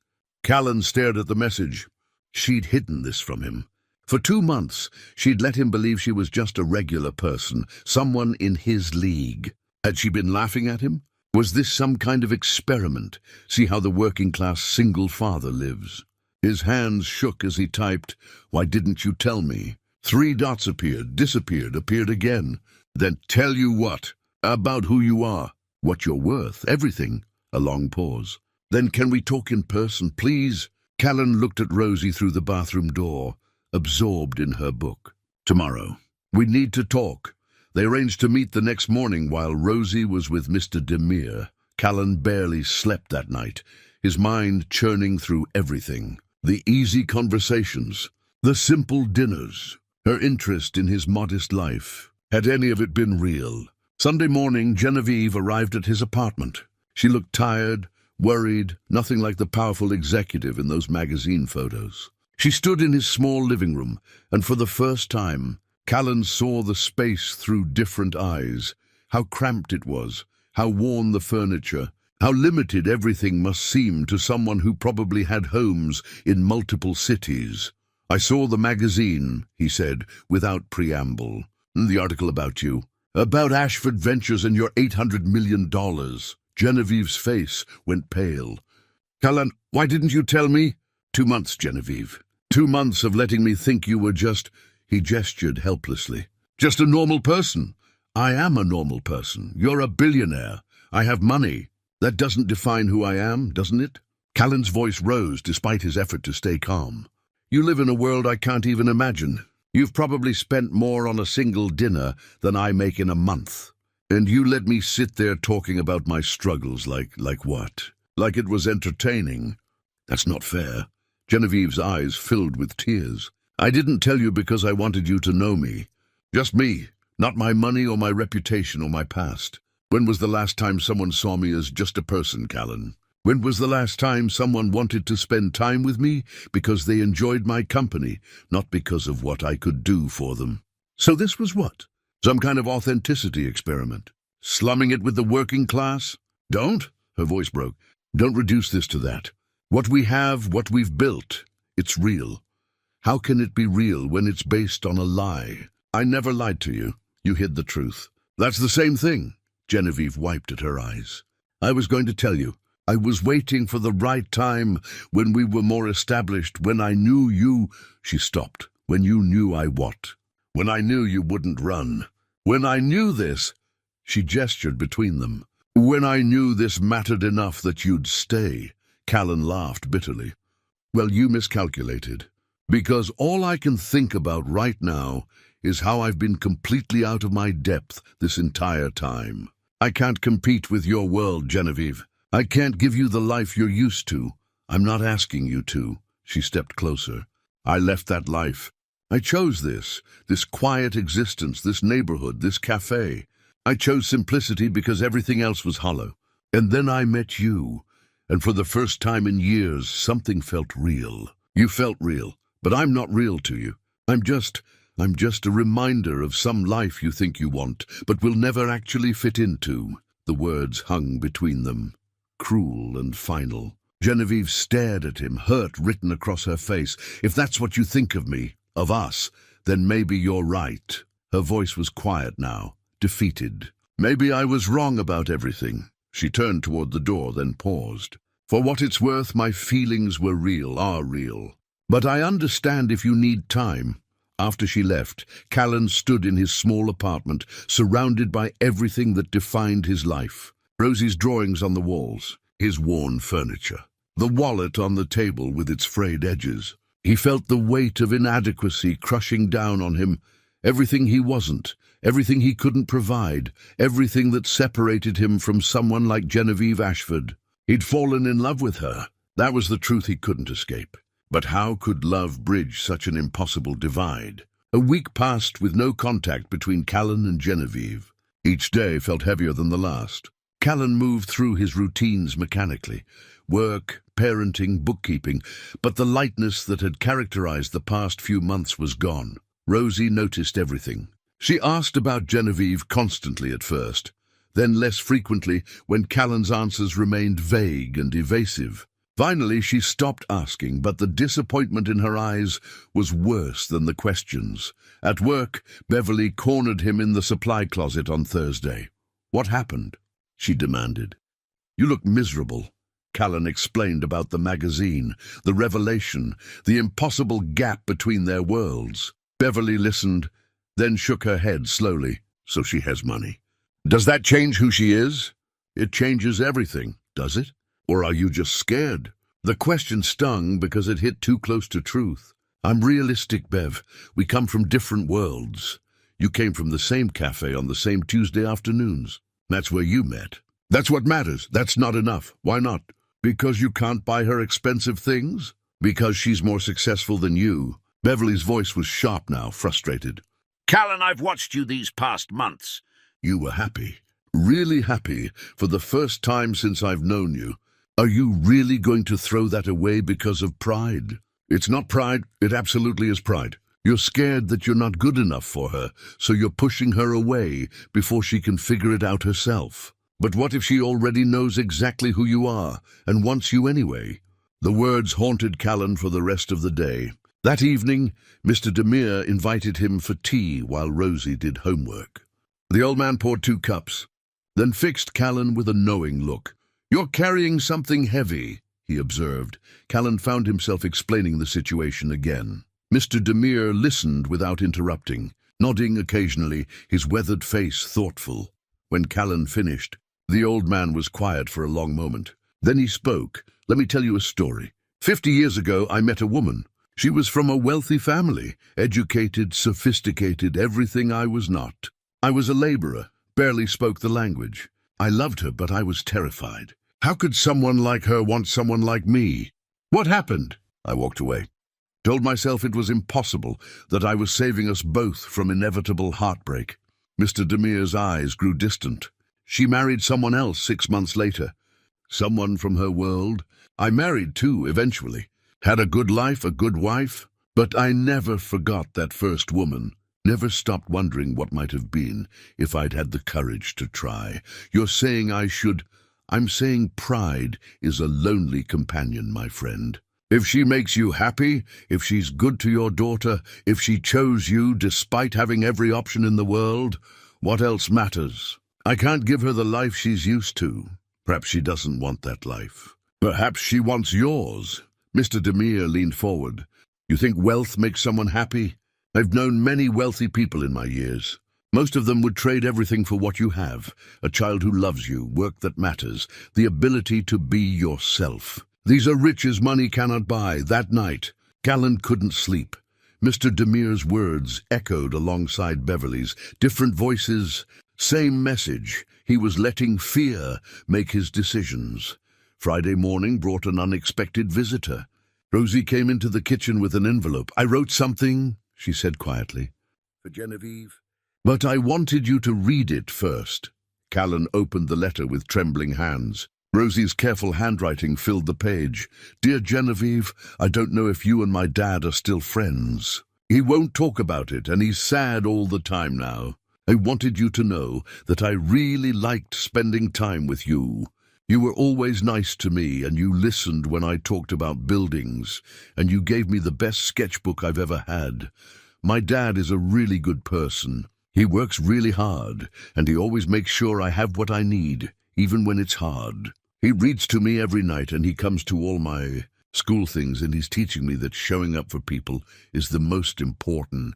[SPEAKER 1] Callan stared at the message. She'd hidden this from him. For 2 months, she'd let him believe she was just a regular person, someone in his league. Had she been laughing at him? Was this some kind of experiment? See how the working-class single father lives. His hands shook as he typed, "Why didn't you tell me?" 3 dots appeared, disappeared, appeared again. "Then tell you what? About who you are, what you're worth, everything." A long pause. "Then can we talk in person, please?" Callan looked at Rosie through the bathroom door, absorbed in her book. "Tomorrow. We need to talk." They arranged to meet the next morning while Rosie was with Mr. Demir. Callan barely slept that night, his mind churning through everything. The easy conversations, the simple dinners, her interest in his modest life. Had any of it been real? Sunday morning, Genevieve arrived at his apartment. She looked tired, worried, nothing like the powerful executive in those magazine photos. She stood in his small living room, and for the first time, Callan saw the space through different eyes. How cramped it was, how worn the furniture, how limited everything must seem to someone who probably had homes in multiple cities. "I saw the magazine," he said, without preamble. "The article about you. About Ashford Ventures and your $800 million. Genevieve's face went pale. "Callan, why didn't you tell me?" 2 months, Genevieve. 2 months of letting me think you were just—" He gestured helplessly. "Just a normal person. I am a normal person. You're a billionaire. I have money. That doesn't define who I am, doesn't it?" Callan's voice rose despite his effort to stay calm. "You live in a world I can't even imagine. You've probably spent more on a single dinner than I make in a month. And you let me sit there talking about my struggles like what? Like it was entertaining. That's not fair." Genevieve's eyes filled with tears. "I didn't tell you because I wanted you to know me. Just me, not my money or my reputation or my past. When was the last time someone saw me as just a person, Callan? When was the last time someone wanted to spend time with me because they enjoyed my company, not because of what I could do for them? So this was what? Some kind of authenticity experiment? Slumming it with the working class? Don't," her voice broke, "don't reduce this to that. What we have, what we've built, it's real. How can it be real when it's based on a lie? I never lied to you. You hid the truth. That's the same thing." Genevieve wiped at her eyes. "I was going to tell you. I was waiting for the right time, when we were more established, when I knew you—" She stopped. "When you knew I what? When I knew you wouldn't run. When I knew this—" She gestured between them. "When I knew this mattered enough that you'd stay." Callan laughed bitterly. "Well, you miscalculated. Because all I can think about right now is how I've been completely out of my depth this entire time. I can't compete with your world, Genevieve. I can't give you the life you're used to. I'm not asking you to." She stepped closer. "I left that life. I chose this quiet existence, this neighborhood, this cafe. I chose simplicity because everything else was hollow. And then I met you, and for the first time in years, something felt real. You felt real, but I'm not real to you. I'm just a reminder of some life you think you want, but will never actually fit into." The words hung between them, cruel and final. Genevieve stared at him, hurt written across her face. "If that's what you think of me, of us, then maybe you're right." Her voice was quiet now, defeated. "Maybe I was wrong about everything." She turned toward the door, then paused. "For what it's worth, my feelings were real, are real. But I understand if you need time." After she left, Callan stood in his small apartment, surrounded by everything that defined his life. Rosie's drawings on the walls, his worn furniture, the wallet on the table with its frayed edges. He felt the weight of inadequacy crushing down on him. Everything he wasn't, everything he couldn't provide, everything that separated him from someone like Genevieve Ashford. He'd fallen in love with her. That was the truth he couldn't escape. But how could love bridge such an impossible divide? A week passed with no contact between Callan and Genevieve. Each day felt heavier than the last. Callan moved through his routines mechanically. Work, parenting, bookkeeping, but the lightness that had characterized the past few months was gone. Rosie noticed everything. She asked about Genevieve constantly at first, then less frequently when Callan's answers remained vague and evasive. Finally, she stopped asking, but the disappointment in her eyes was worse than the questions. At work, Beverly cornered him in the supply closet on Thursday. "What happened?" she demanded. "You look miserable." Callan explained about the magazine, the revelation, the impossible gap between their worlds. Beverly listened, then shook her head slowly. "So she has money. Does that change who she is?" "It changes everything, does it? Or are you just scared?" The question stung because it hit too close to truth. "I'm realistic, Bev. We come from different worlds. You came from the same cafe on the same Tuesday afternoons. That's where you met. That's what matters. That's not enough. Why not? Because you can't buy her expensive things? Because she's more successful than you?" Beverly's voice was sharp now, frustrated. "Callan, I've watched you these past months." "You were happy. Really happy, for the first time since I've known you. Are you really going to throw that away because of pride? It's not pride, it absolutely is pride. You're scared that you're not good enough for her, so you're pushing her away before she can figure it out herself. But what if she already knows exactly who you are and wants you anyway? The words haunted Callan for the rest of the day. That evening, Mr. Demir invited him for tea while Rosie did homework. The old man poured 2 cups, then fixed Callan with a knowing look. "You're carrying something heavy," he observed. Callan found himself explaining the situation again. Mr. Demir listened without interrupting, nodding occasionally, his weathered face thoughtful. When Callan finished, the old man was quiet for a long moment. Then he spoke. "Let me tell you a story. 50 years ago, I met a woman. She was from a wealthy family, educated, sophisticated, everything I was not. I was a laborer, barely spoke the language. I loved her, but I was terrified. How could someone like her want someone like me? What happened?" I walked away. Told myself it was impossible, that I was saving us both from inevitable heartbreak. Mr. Demir's eyes grew distant. "She married someone else 6 months later. Someone from her world. I married too, eventually. Had a good life, a good wife. But I never forgot that first woman. Never stopped wondering what might have been if I'd had the courage to try. You're saying I should. I'm saying pride is a lonely companion, my friend. If she makes you happy, if she's good to your daughter, if she chose you despite having every option in the world, what else matters? I can't give her the life she's used to. Perhaps she doesn't want that life. Perhaps she wants yours." Mr. Demir leaned forward. "You think wealth makes someone happy? I've known many wealthy people in my years. Most of them would trade everything for what you have, a child who loves you, work that matters, the ability to be yourself. These are riches money cannot buy." That night, Callan couldn't sleep. Mr. Demir's words echoed alongside Beverly's, different voices, same message. He was letting fear make his decisions. Friday morning brought an unexpected visitor. Rosie came into the kitchen with an envelope. "I wrote something," she said quietly. "For Genevieve. But I wanted you to read it first." Callan opened the letter with trembling hands. Rosie's careful handwriting filled the page. "Dear Genevieve, I don't know if you and my dad are still friends. He won't talk about it, and he's sad all the time now. I wanted you to know that I really liked spending time with you. You were always nice to me, and you listened when I talked about buildings, and you gave me the best sketchbook I've ever had. My dad is a really good person. He works really hard, and he always makes sure I have what I need, even when it's hard. He reads to me every night, and he comes to all my school things, and he's teaching me that showing up for people is the most important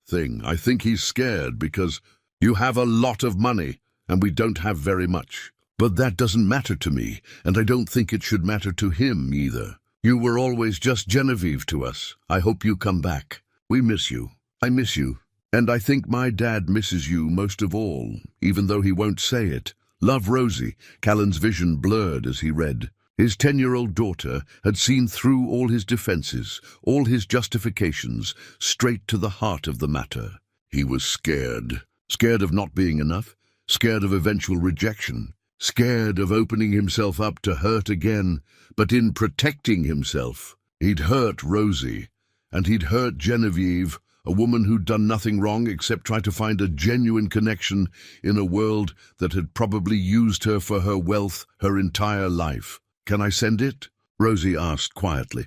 [SPEAKER 1] thing. I think he's scared because you have a lot of money, and we don't have very much. But that doesn't matter to me, and I don't think it should matter to him either. You were always just Genevieve to us. I hope you come back. We miss you. I miss you. And I think my dad misses you most of all, even though he won't say it. Love, Rosie." Callan's vision blurred as he read. His 10-year-old daughter had seen through all his defenses, all his justifications, straight to the heart of the matter. He was scared. Scared of not being enough. Scared of eventual rejection. Scared of opening himself up to hurt again. But in protecting himself, he'd hurt Rosie, and he'd hurt Genevieve, a woman who'd done nothing wrong except try to find a genuine connection in a world that had probably used her for her wealth her entire life. "Can I send it?" Rosie asked quietly.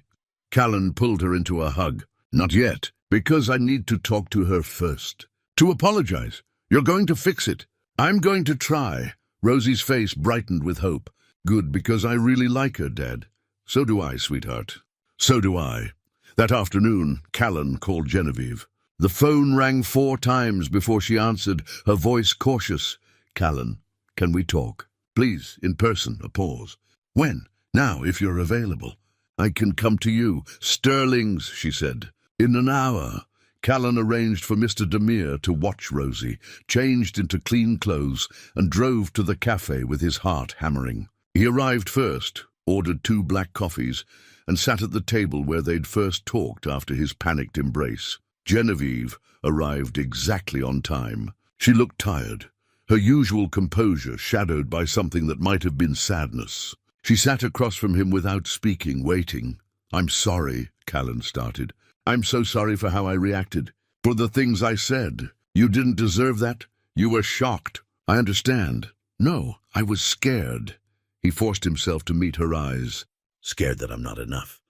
[SPEAKER 1] Callan pulled her into a hug. "Not yet, because I need to talk to her first. To apologize. You're going to fix it." "I'm going to try." Rosie's face brightened with hope. "Good, because I really like her, Dad." "So do I, sweetheart. So do I." That afternoon, Callan called Genevieve. The phone rang 4 times before she answered, her voice cautious. "Callan, can we talk? Please, in person." A pause. "When?" "Now, if you're available." "I can come to you." "Sterling's," she said. "In an hour." Callan arranged for Mr. Demir to watch Rosie, changed into clean clothes, and drove to the cafe with his heart hammering. He arrived first, ordered 2 black coffees, and sat at the table where they'd first talked after his panicked embrace. Genevieve arrived exactly on time. She looked tired, her usual composure shadowed by something that might have been sadness. She sat across from him without speaking, waiting. "I'm sorry," Callan started. "I'm so sorry for how I reacted, for the things I said. You didn't deserve that. You were shocked. I understand." "No, I was scared." He forced himself to meet her eyes. "Scared that I'm not enough.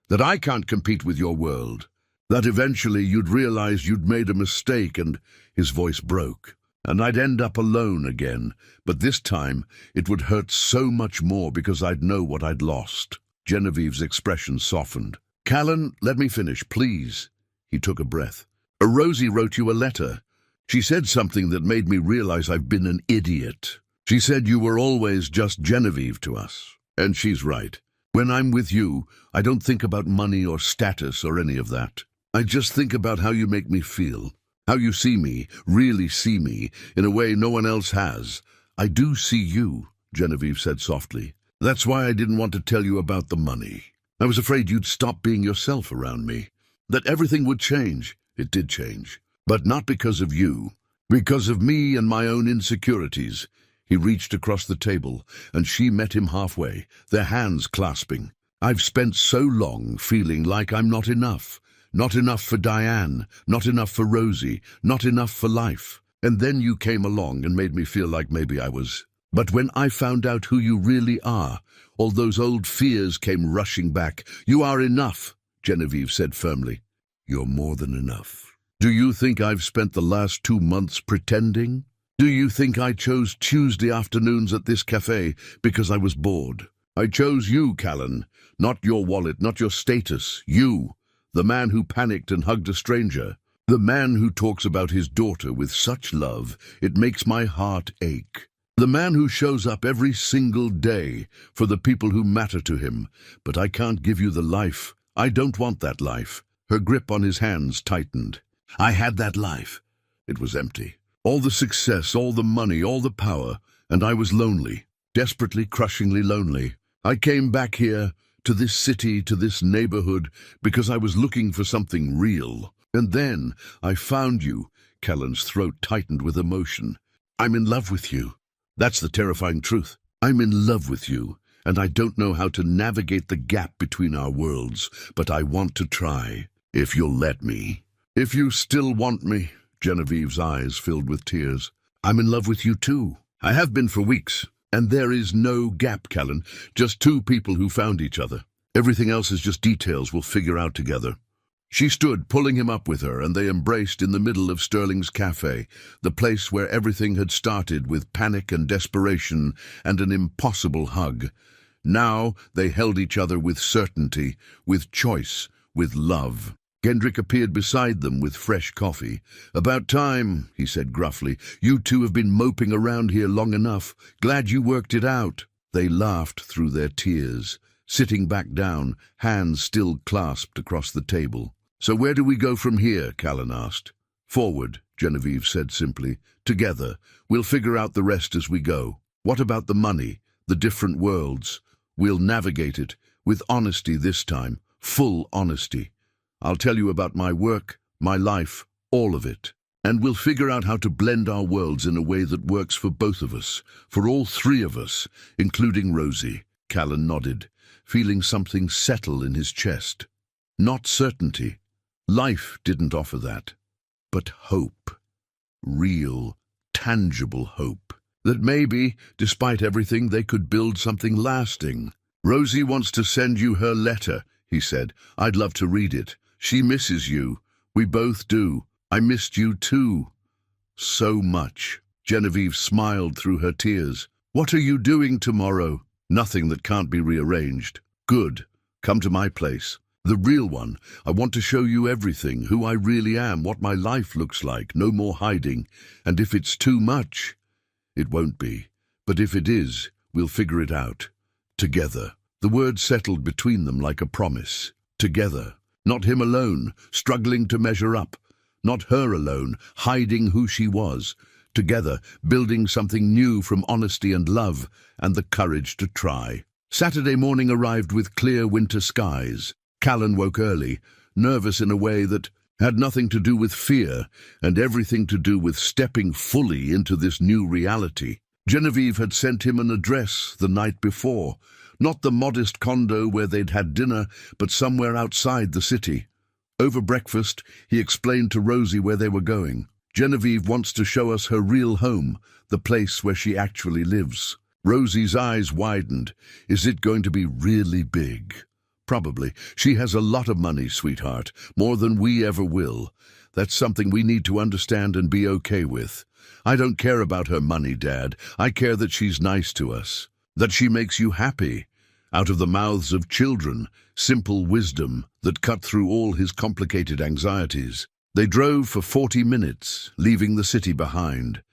[SPEAKER 1] That I can't compete with your world. That eventually you'd realize you'd made a mistake and—" His voice broke. "And I'd end up alone again, but this time it would hurt so much more because I'd know what I'd lost." Genevieve's expression softened. "Callan, let me finish, please." He took a breath. "Rosie wrote you a letter. She said something that made me realize I've been an idiot. She said you were always just Genevieve to us. And she's right. When I'm with you, I don't think about money or status or any of that. I just think about how you make me feel. How you see me, really see me, in a way no one else has. I do see you," Genevieve said softly. "That's why I didn't want to tell you about the money. I was afraid you'd stop being yourself around me. That everything would change. It did change. But not because of you. Because of me and my own insecurities." He reached across the table, and she met him halfway, their hands clasping. "I've spent so long feeling like I'm not enough. Not enough for Diane, not enough for Rosie, not enough for life. And then you came along and made me feel like maybe I was. But when I found out who you really are, all those old fears came rushing back. You are enough," Genevieve said firmly. "You're more than enough. Do you think I've spent the last 2 months pretending? Do you think I chose Tuesday afternoons at this cafe because I was bored? I chose you, Callan. Not your wallet, not your status. You. The man who panicked and hugged a stranger. The man who talks about his daughter with such love, it makes my heart ache. The man who shows up every single day for the people who matter to him. But I can't give you the life. I don't want that life." Her grip on his hands tightened. "I had that life. It was empty. All the success, all the money, all the power, and I was lonely, desperately, crushingly lonely. I came back here, to this city, to this neighborhood, because I was looking for something real. And then I found you." Callan's throat tightened with emotion. "I'm in love with you. That's the terrifying truth. I'm in love with you, and I don't know how to navigate the gap between our worlds, but I want to try, if you'll let me. If you still want me." Genevieve's eyes filled with tears. "I'm in love with you too. I have been for weeks. And there is no gap, Callan. Just two people who found each other. Everything else is just details we'll figure out together." She stood, pulling him up with her, and they embraced in the middle of Sterling's cafe, the place where everything had started with panic and desperation and an impossible hug. Now they held each other with certainty, with choice, with love. Gendrick appeared beside them with fresh coffee. "About time," he said gruffly. "You two have been moping around here long enough. Glad you worked it out." They laughed through their tears, sitting back down, hands still clasped across the table. "So where do we go from here?" Callan asked. "Forward," Genevieve said simply. "Together. We'll figure out the rest as we go. What about the money, the different worlds? We'll navigate it, with honesty this time, full honesty. I'll tell you about my work, my life, all of it. And we'll figure out how to blend our worlds in a way that works for both of us, for all three of us, including Rosie." Callan nodded, feeling something settle in his chest. Not certainty. Life didn't offer that. But hope. Real, tangible hope. That maybe, despite everything, they could build something lasting. "Rosie wants to send you her letter," he said. "I'd love to read it. She misses you. We both do. I missed you too. So much." Genevieve smiled through her tears. "What are you doing tomorrow?" "Nothing that can't be rearranged." "Good. Come to my place. The real one. I want to show you everything, who I really am, what my life looks like, no more hiding. And if it's too much, it won't be. But if it is, we'll figure it out. Together." The word settled between them like a promise. Together. Not him alone, struggling to measure up. Not her alone, hiding who she was. Together, building something new from honesty and love, and the courage to try. Saturday morning arrived with clear winter skies. Callan woke early, nervous in a way that had nothing to do with fear, and everything to do with stepping fully into this new reality. Genevieve had sent him an address the night before, Not the modest condo where they'd had dinner, but somewhere outside the city. Over breakfast, he explained to Rosie where they were going. Genevieve wants to show us her real home, the place where she actually lives. Rosie's eyes widened. Is it going to be really big? Probably. She has a lot of money, sweetheart, more than we ever will. That's something we need to understand and be okay with. I don't care about her money, Dad. I care that she's nice to us, that she makes you happy. Out of the mouths of children, simple wisdom that cut through all his complicated anxieties. They drove for 40 minutes, leaving the city behind.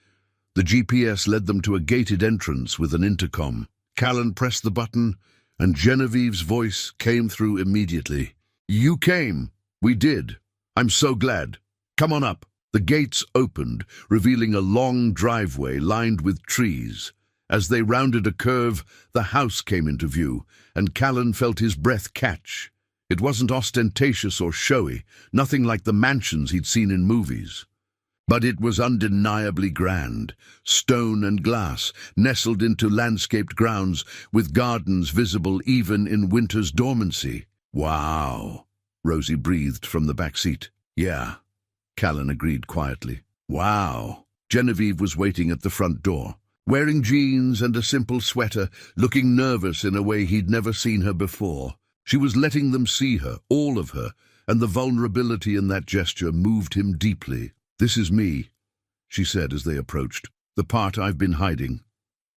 [SPEAKER 1] The GPS led them to a gated entrance with an intercom. Callan pressed the button, and Genevieve's voice came through immediately. "You came. We did. I'm so glad. Come on up." The gates opened, revealing a long driveway lined with trees. As they rounded a curve, the house came into view, and Callan felt his breath catch. It wasn't ostentatious or showy, nothing like the mansions he'd seen in movies. But it was undeniably grand, stone and glass, nestled into landscaped grounds, with gardens visible even in winter's dormancy. "Wow," Rosie breathed from the back seat. "Yeah," Callan agreed quietly. "Wow." Genevieve was waiting at the front door, wearing jeans and a simple sweater, looking nervous in a way he'd never seen her before. She was letting them see her, all of her, and the vulnerability in that gesture moved him deeply. "This is me," she said as they approached. "The part I've been hiding.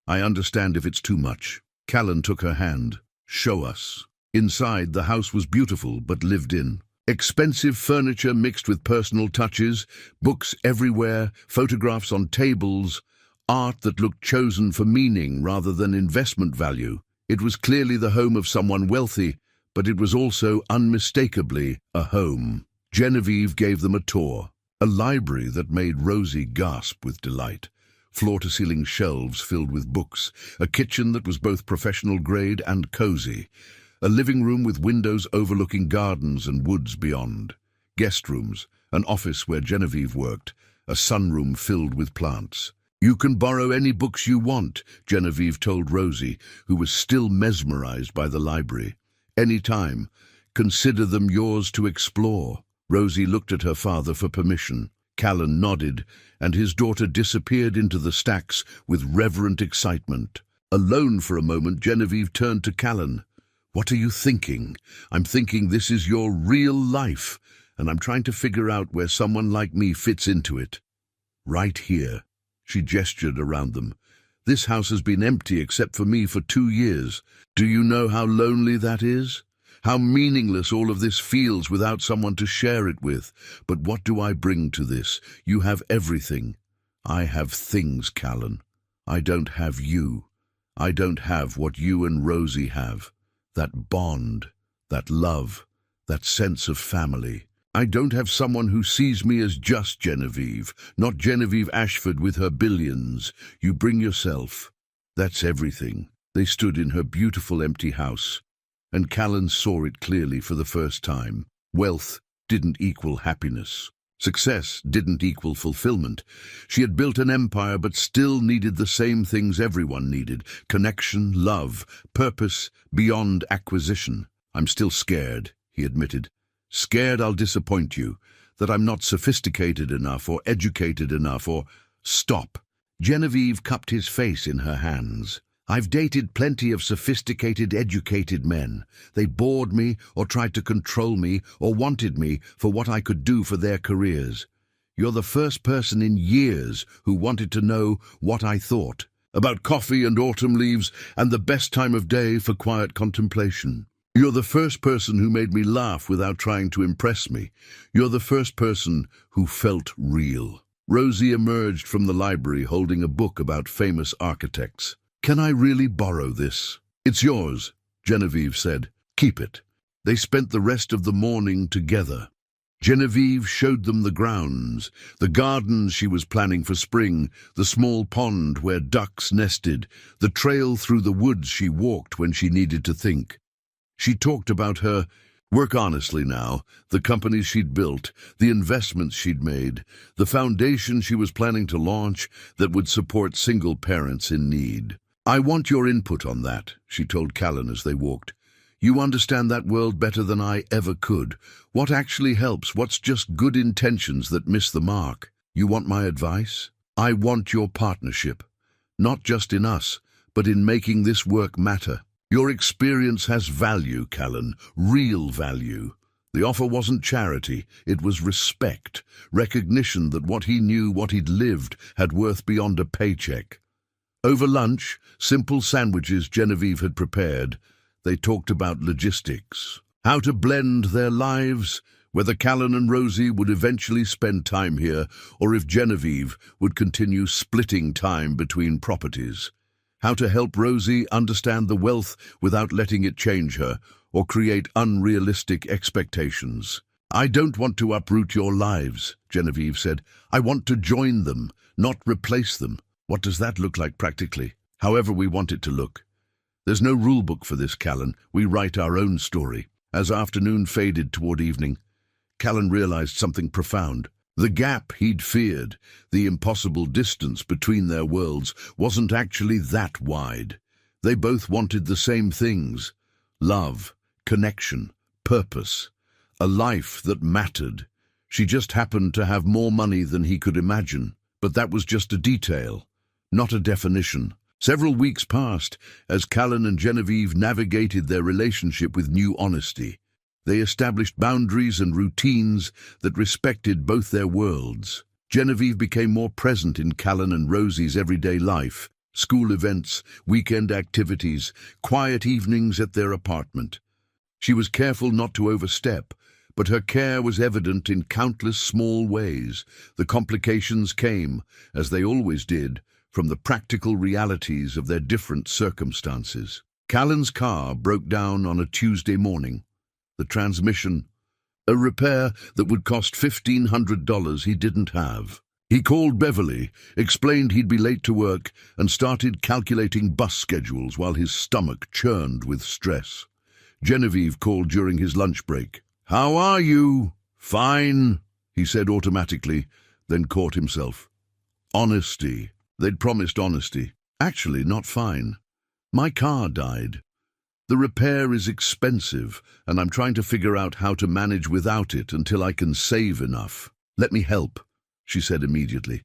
[SPEAKER 1] I understand if it's too much." Callan took her hand. "Show us." Inside, the house was beautiful but lived in. Expensive furniture mixed with personal touches, books everywhere, photographs on tables, art that looked chosen for meaning rather than investment value. It was clearly the home of someone wealthy, but it was also unmistakably a home. Genevieve gave them a tour. A library that made Rosie gasp with delight. Floor-to-ceiling shelves filled with books. A kitchen that was both professional grade and cozy. A living room with windows overlooking gardens and woods beyond. Guest rooms, an office where Genevieve worked, a sunroom filled with plants. "You can borrow any books you want," Genevieve told Rosie, who was still mesmerized by the library. "Any time. Consider them yours to explore." Rosie looked at her father for permission. Callan nodded, and his daughter disappeared into the stacks with reverent excitement. Alone for a moment, Genevieve turned to Callan. "What are you thinking?" "I'm thinking this is your real life, and I'm trying to figure out where someone like me fits into it." "Right here." She gestured around them. "This house has been empty except for me for 2 years. Do you know how lonely that is? How meaningless all of this feels without someone to share it with. But what do I bring to this? You have everything. I have things, Callan. I don't have you. I don't have what you and Rosie have. That bond, that love, that sense of family. I don't have someone who sees me as just Genevieve, not Genevieve Ashford with her billions. You bring yourself. That's everything." They stood in her beautiful empty house, and Callan saw it clearly for the first time. Wealth didn't equal happiness. Success didn't equal fulfillment. She had built an empire but still needed the same things everyone needed: connection, love, purpose beyond acquisition. "I'm still scared," he admitted. "Scared I'll disappoint you, that I'm not sophisticated enough or educated enough or—" "Stop." Genevieve cupped his face in her hands. "I've dated plenty of sophisticated, educated men. They bored me or tried to control me or wanted me for what I could do for their careers. You're the first person in years who wanted to know what I thought about coffee and autumn leaves and the best time of day for quiet contemplation. You're the first person who made me laugh without trying to impress me. You're the first person who felt real." Rosie emerged from the library holding a book about famous architects. "Can I really borrow this?" "It's yours," Genevieve said. "Keep it." They spent the rest of the morning together. Genevieve showed them the grounds, the gardens she was planning for spring, the small pond where ducks nested, the trail through the woods she walked when she needed to think. She talked about her work honestly now, the companies she'd built, the investments she'd made, the foundation she was planning to launch that would support single parents in need. I want your input on that, she told Callan as they walked. You understand that world better than I ever could. What actually helps? What's just good intentions that miss the mark? You want my advice? I want your partnership. Not just in us, but in making this work matter. Your experience has value, Callan, real value. The offer wasn't charity, it was respect, recognition that what he knew, what he'd lived, had worth beyond a paycheck. Over lunch, simple sandwiches Genevieve had prepared, they talked about logistics, how to blend their lives, whether Callan and Rosie would eventually spend time here, or if Genevieve would continue splitting time between properties. How to help Rosie understand the wealth without letting it change her, or create unrealistic expectations. I don't want to uproot your lives, Genevieve said. I want to join them, not replace them. What does that look like practically? However we want it to look. There's no rule book for this, Callan. We write our own story. As afternoon faded toward evening, Callan realized something profound. The gap he'd feared, the impossible distance between their worlds, wasn't actually that wide. They both wanted the same things: love, connection, purpose, a life that mattered. She just happened to have more money than he could imagine, but that was just a detail, not a definition. Several weeks passed as Callan and Genevieve navigated their relationship with new honesty. They established boundaries and routines that respected both their worlds. Genevieve became more present in Callan and Rosie's everyday life: school events, weekend activities, quiet evenings at their apartment. She was careful not to overstep, but her care was evident in countless small ways. The complications came, as they always did, from the practical realities of their different circumstances. Callan's car broke down on a Tuesday morning. The transmission, a repair that would cost $1,500 he didn't have. He called Beverly, explained he'd be late to work, and started calculating bus schedules while his stomach churned with stress. Genevieve called during his lunch break. "How are you?" "Fine," he said automatically, then caught himself. Honesty. They'd promised honesty. Actually, not fine. "My car died. The repair is expensive, and I'm trying to figure out how to manage without it until I can save enough. Let me help," she said immediately.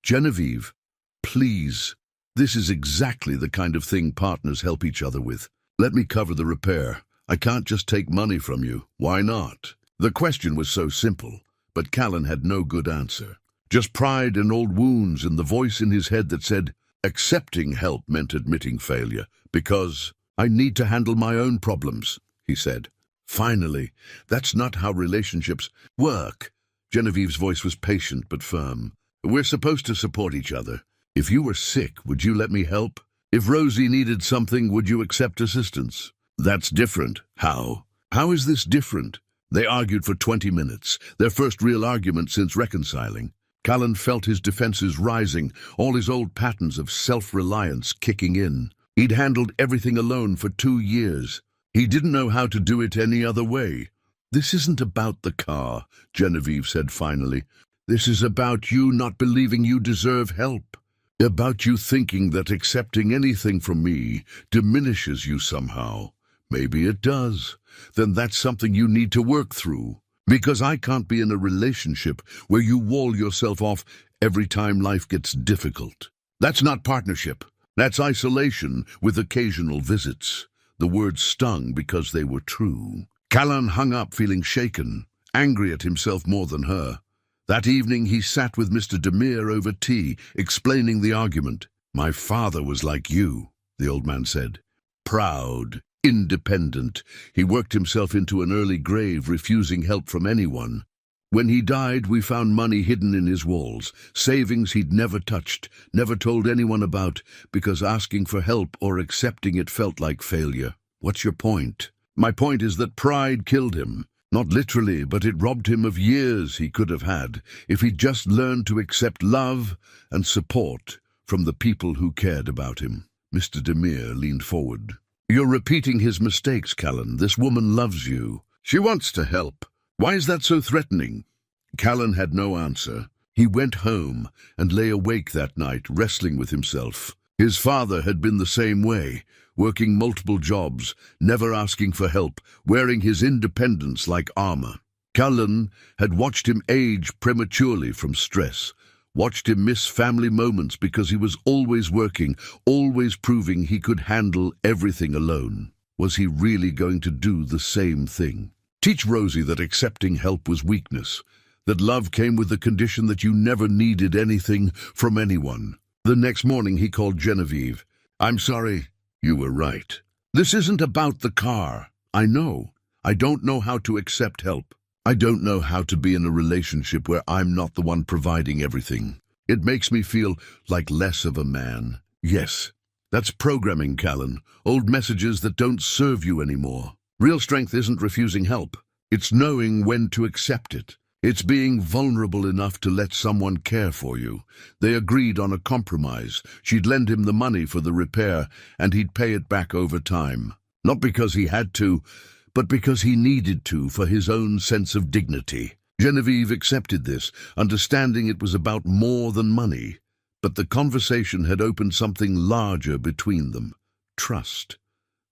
[SPEAKER 1] "Genevieve, please. This is exactly the kind of thing partners help each other with. Let me cover the repair. I can't just take money from you." "Why not?" The question was so simple, but Callan had no good answer. Just pride and old wounds and the voice in his head that said, accepting help meant admitting failure. "Because I need to handle my own problems," he said. "Finally, that's not how relationships work." Genevieve's voice was patient but firm. "We're supposed to support each other. If you were sick, would you let me help? If Rosie needed something, would you accept assistance? That's different." "How? How is this different?" They argued for 20 minutes, their first real argument since reconciling. Callan felt his defenses rising, all his old patterns of self-reliance kicking in. He'd handled everything alone for 2 years. He didn't know how to do it any other way. "This isn't about the car," Genevieve said finally. "This is about you not believing you deserve help. About you thinking that accepting anything from me diminishes you somehow. Maybe it does. Then that's something you need to work through. Because I can't be in a relationship where you wall yourself off every time life gets difficult. That's not partnership. That's isolation with occasional visits." The words stung because they were true. Callan hung up feeling shaken, angry at himself more than her. That evening he sat with Mr. Demir over tea, explaining the argument. "My father was like you," the old man said. "Proud, independent. He worked himself into an early grave, refusing help from anyone. When he died, we found money hidden in his walls, savings he'd never touched, never told anyone about, because asking for help or accepting it felt like failure." "What's your point?" "My point is that pride killed him. Not literally, but it robbed him of years he could have had if he'd just learned to accept love and support from the people who cared about him." Mr. Demir leaned forward. "You're repeating his mistakes, Callan. This woman loves you. She wants to help. Why is that so threatening?" Callan had no answer. He went home and lay awake that night, wrestling with himself. His father had been the same way, working multiple jobs, never asking for help, wearing his independence like armor. Callan had watched him age prematurely from stress, watched him miss family moments because he was always working, always proving he could handle everything alone. Was he really going to do the same thing? Teach Rosie that accepting help was weakness, that love came with the condition that you never needed anything from anyone. The next morning he called Genevieve. "I'm sorry, you were right. This isn't about the car. I know. I don't know how to accept help. I don't know how to be in a relationship where I'm not the one providing everything. It makes me feel like less of a man." Yes, that's programming, Callan. Old messages that don't serve you anymore. Real strength isn't refusing help. It's knowing when to accept it. It's being vulnerable enough to let someone care for you. They agreed on a compromise. She'd lend him the money for the repair, and he'd pay it back over time. Not because he had to, but because he needed to for his own sense of dignity. Genevieve accepted this, understanding it was about more than money. But the conversation had opened something larger between them. Trust.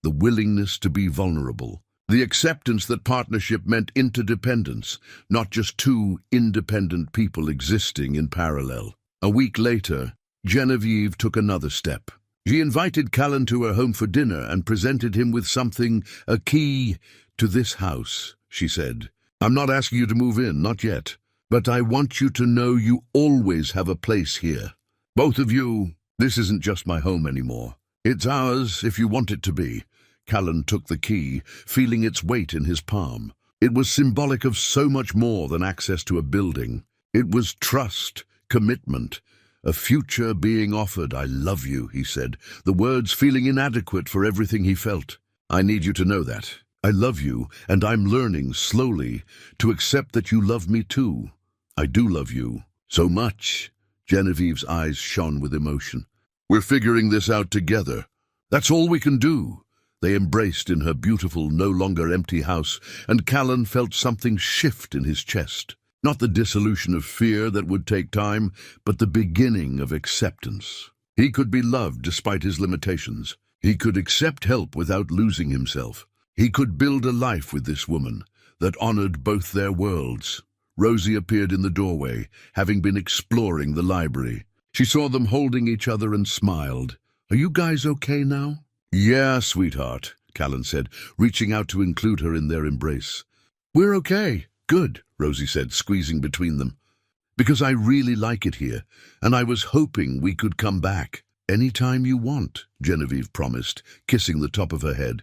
[SPEAKER 1] The willingness to be vulnerable. The acceptance that partnership meant interdependence, not just two independent people existing in parallel. A week later, Genevieve took another step. She invited Callan to her home for dinner and presented him with something, a key to this house, she said. "I'm not asking you to move in, not yet, but I want you to know you always have a place here. Both of you, this isn't just my home anymore. It's ours if you want it to be." Callan took the key, feeling its weight in his palm. It was symbolic of so much more than access to a building. It was trust, commitment, a future being offered. "I love you," he said, the words feeling inadequate for everything he felt. "I need you to know that. I love you, and I'm learning, slowly, to accept that you love me too. I do love you. So much." Genevieve's eyes shone with emotion. "We're figuring this out together. That's all we can do." They embraced in her beautiful, no longer empty house, and Callan felt something shift in his chest. Not the dissolution of fear that would take time, but the beginning of acceptance. He could be loved despite his limitations. He could accept help without losing himself. He could build a life with this woman that honored both their worlds. Rosie appeared in the doorway, having been exploring the library. She saw them holding each other and smiled. "Are you guys okay now?" "Yeah, sweetheart," Callan said, reaching out to include her in their embrace. "We're okay. Good," Rosie said, squeezing between them. "Because I really like it here, and I was hoping we could come back." "Anytime you want," Genevieve promised, kissing the top of her head.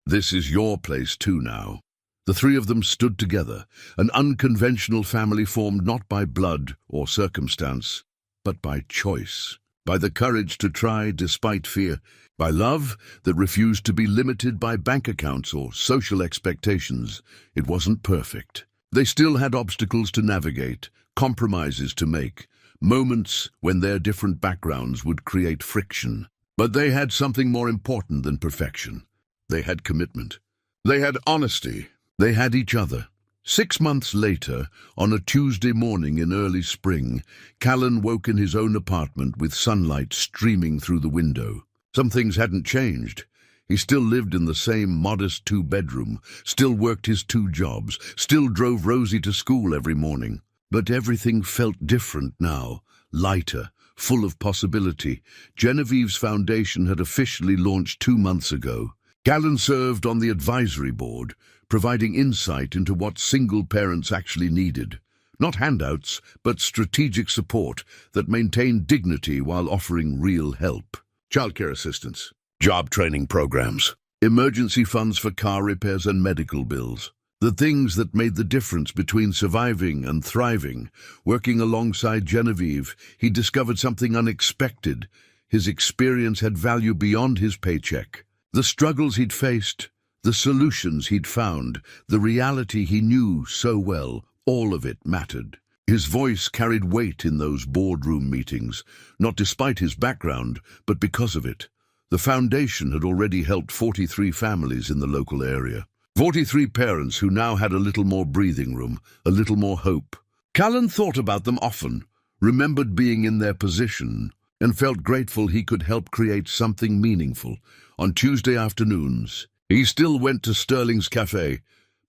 [SPEAKER 1] "This is your place too now." The three of them stood together, an unconventional family formed not by blood or circumstance, but by choice, by the courage to try despite fear, by love that refused to be limited by bank accounts or social expectations. It wasn't perfect. They still had obstacles to navigate, compromises to make, moments when their different backgrounds would create friction. But they had something more important than perfection. They had commitment. They had honesty. They had each other. 6 months later, on a Tuesday morning in early spring, Callan woke in his own apartment with sunlight streaming through the window. Some things hadn't changed. He still lived in the same modest 2-bedroom, still worked his 2 jobs, still drove Rosie to school every morning. But everything felt different now, lighter, full of possibility. Genevieve's foundation had officially launched 2 months ago. Callan served on the advisory board, providing insight into what single parents actually needed. Not handouts, but strategic support that maintained dignity while offering real help. Childcare assistance, job training programs, emergency funds for car repairs and medical bills. The things that made the difference between surviving and thriving. Working alongside Genevieve, he discovered something unexpected. His experience had value beyond his paycheck. The struggles he'd faced, the solutions he'd found, the reality he knew so well, all of it mattered. His voice carried weight in those boardroom meetings, not despite his background, but because of it. The foundation had already helped 43 families in the local area. 43 parents who now had a little more breathing room, a little more hope. Callan thought about them often, remembered being in their position. and felt grateful he could help create something meaningful. On Tuesday afternoons, he still went to Sterling's cafe,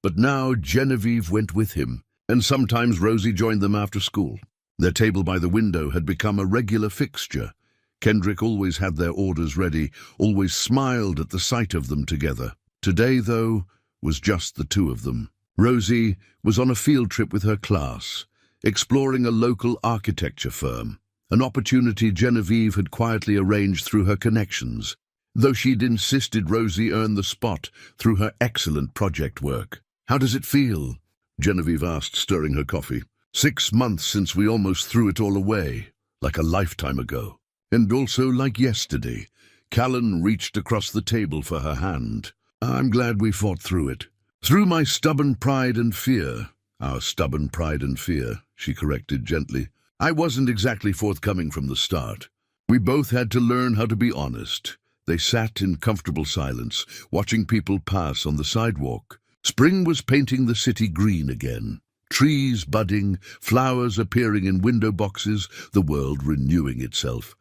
[SPEAKER 1] but now Genevieve went with him, and sometimes Rosie joined them after school. Their table by the window had become a regular fixture. Kendrick always had their orders ready, always smiled at the sight of them together. Today, though, was just the two of them. Rosie was on a field trip with her class, exploring a local architecture firm, an opportunity Genevieve had quietly arranged through her connections, though she'd insisted Rosie earn the spot through her excellent project work. "How does it feel?" Genevieve asked, stirring her coffee. 6 months since we almost threw it all away, like a lifetime ago. And also like yesterday. Callan reached across the table for her hand. "I'm glad we fought through it. Through my stubborn pride and fear." "Our stubborn pride and fear," she corrected gently. "I wasn't exactly forthcoming from the start. We both had to learn how to be honest." They sat in comfortable silence, watching people pass on the sidewalk. Spring was painting the city green again. Trees budding, flowers appearing in window boxes, the world renewing itself.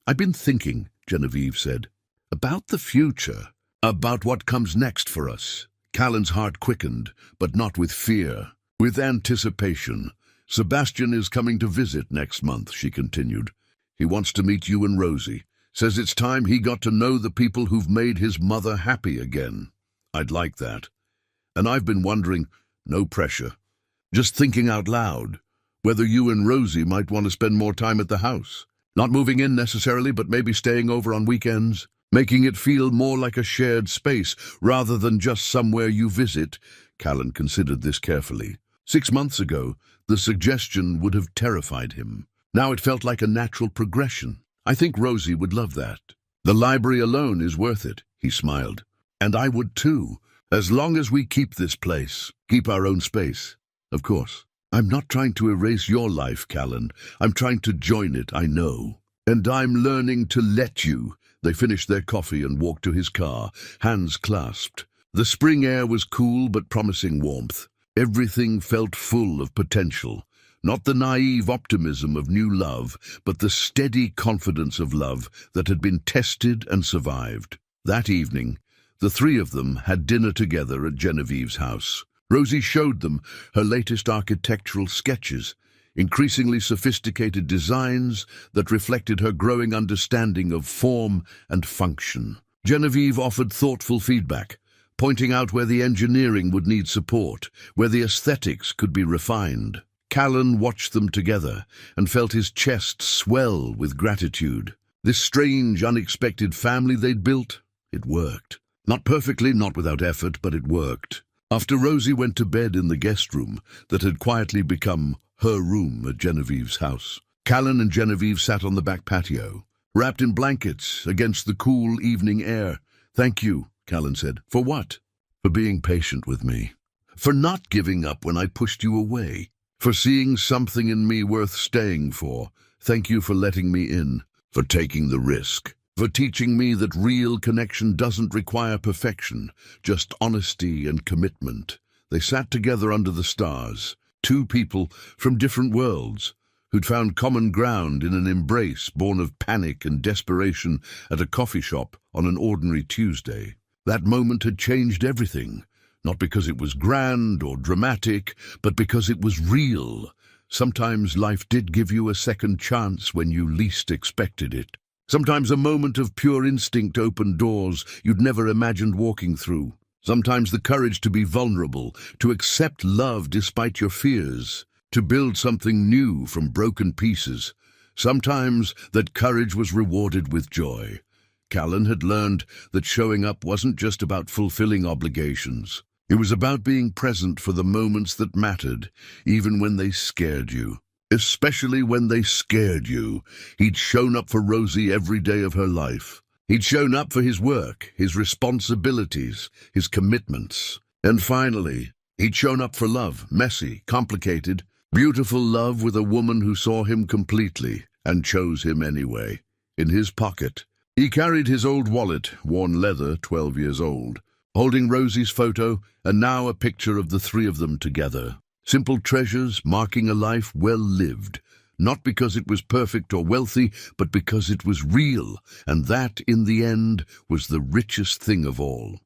[SPEAKER 1] "I've been thinking," Genevieve said, "about the future, about what comes next for us." Callan's heart quickened, but not with fear, with anticipation. "Sebastian is coming to visit next month," she continued. "He wants to meet you and Rosie. Says it's time he got to know the people who've made his mother happy again." "I'd like that. And I've been wondering," no pressure, just thinking out loud, "whether you and Rosie might want to spend more time at the house. Not moving in necessarily, but maybe staying over on weekends, making it feel more like a shared space rather than just somewhere you visit." Callan considered this carefully. 6 months ago, the suggestion would have terrified him. Now it felt like a natural progression. "I think Rosie would love that. The library alone is worth it," he smiled. "And I would too, as long as we keep this place, keep our own space. Of course. I'm not trying to erase your life, Callan. I'm trying to join it, I know. And I'm learning to let you." They finished their coffee and walked to his car, hands clasped. The spring air was cool but promising warmth. Everything felt full of potential. Not the naive optimism of new love, but the steady confidence of love that had been tested and survived. That evening, the three of them had dinner together at Genevieve's house. Rosie showed them her latest architectural sketches, increasingly sophisticated designs that reflected her growing understanding of form and function. Genevieve offered thoughtful feedback, pointing out where the engineering would need support, where the aesthetics could be refined. Callan watched them together and felt his chest swell with gratitude. This strange, unexpected family they'd built, it worked. Not perfectly, not without effort, but it worked. After Rosie went to bed in the guest room that had quietly become her room at Genevieve's house, Callan and Genevieve sat on the back patio, wrapped in blankets against the cool evening air. "Thank you," Callan said. "For what?" "For being patient with me. For not giving up when I pushed you away. For seeing something in me worth staying for. Thank you for letting me in. For taking the risk. For teaching me that real connection doesn't require perfection, just honesty and commitment." They sat together under the stars, two people from different worlds, who'd found common ground in an embrace born of panic and desperation at a coffee shop on an ordinary Tuesday. That moment had changed everything, not because it was grand or dramatic, but because it was real. Sometimes life did give you a second chance when you least expected it. Sometimes a moment of pure instinct opened doors you'd never imagined walking through. Sometimes the courage to be vulnerable, to accept love despite your fears, to build something new from broken pieces. Sometimes that courage was rewarded with joy. Callan had learned that showing up wasn't just about fulfilling obligations. It was about being present for the moments that mattered, even when they scared you. Especially when they scared you. He'd shown up for Rosie every day of her life. He'd shown up for his work, his responsibilities, his commitments. And finally, he'd shown up for love, messy, complicated, beautiful love with a woman who saw him completely and chose him anyway. In his pocket, he carried his old wallet, worn leather, 12 years old, holding Rosie's photo and now a picture of the three of them together. Simple treasures marking a life well lived, not because it was perfect or wealthy, but because it was real, and that, in the end, was the richest thing of all.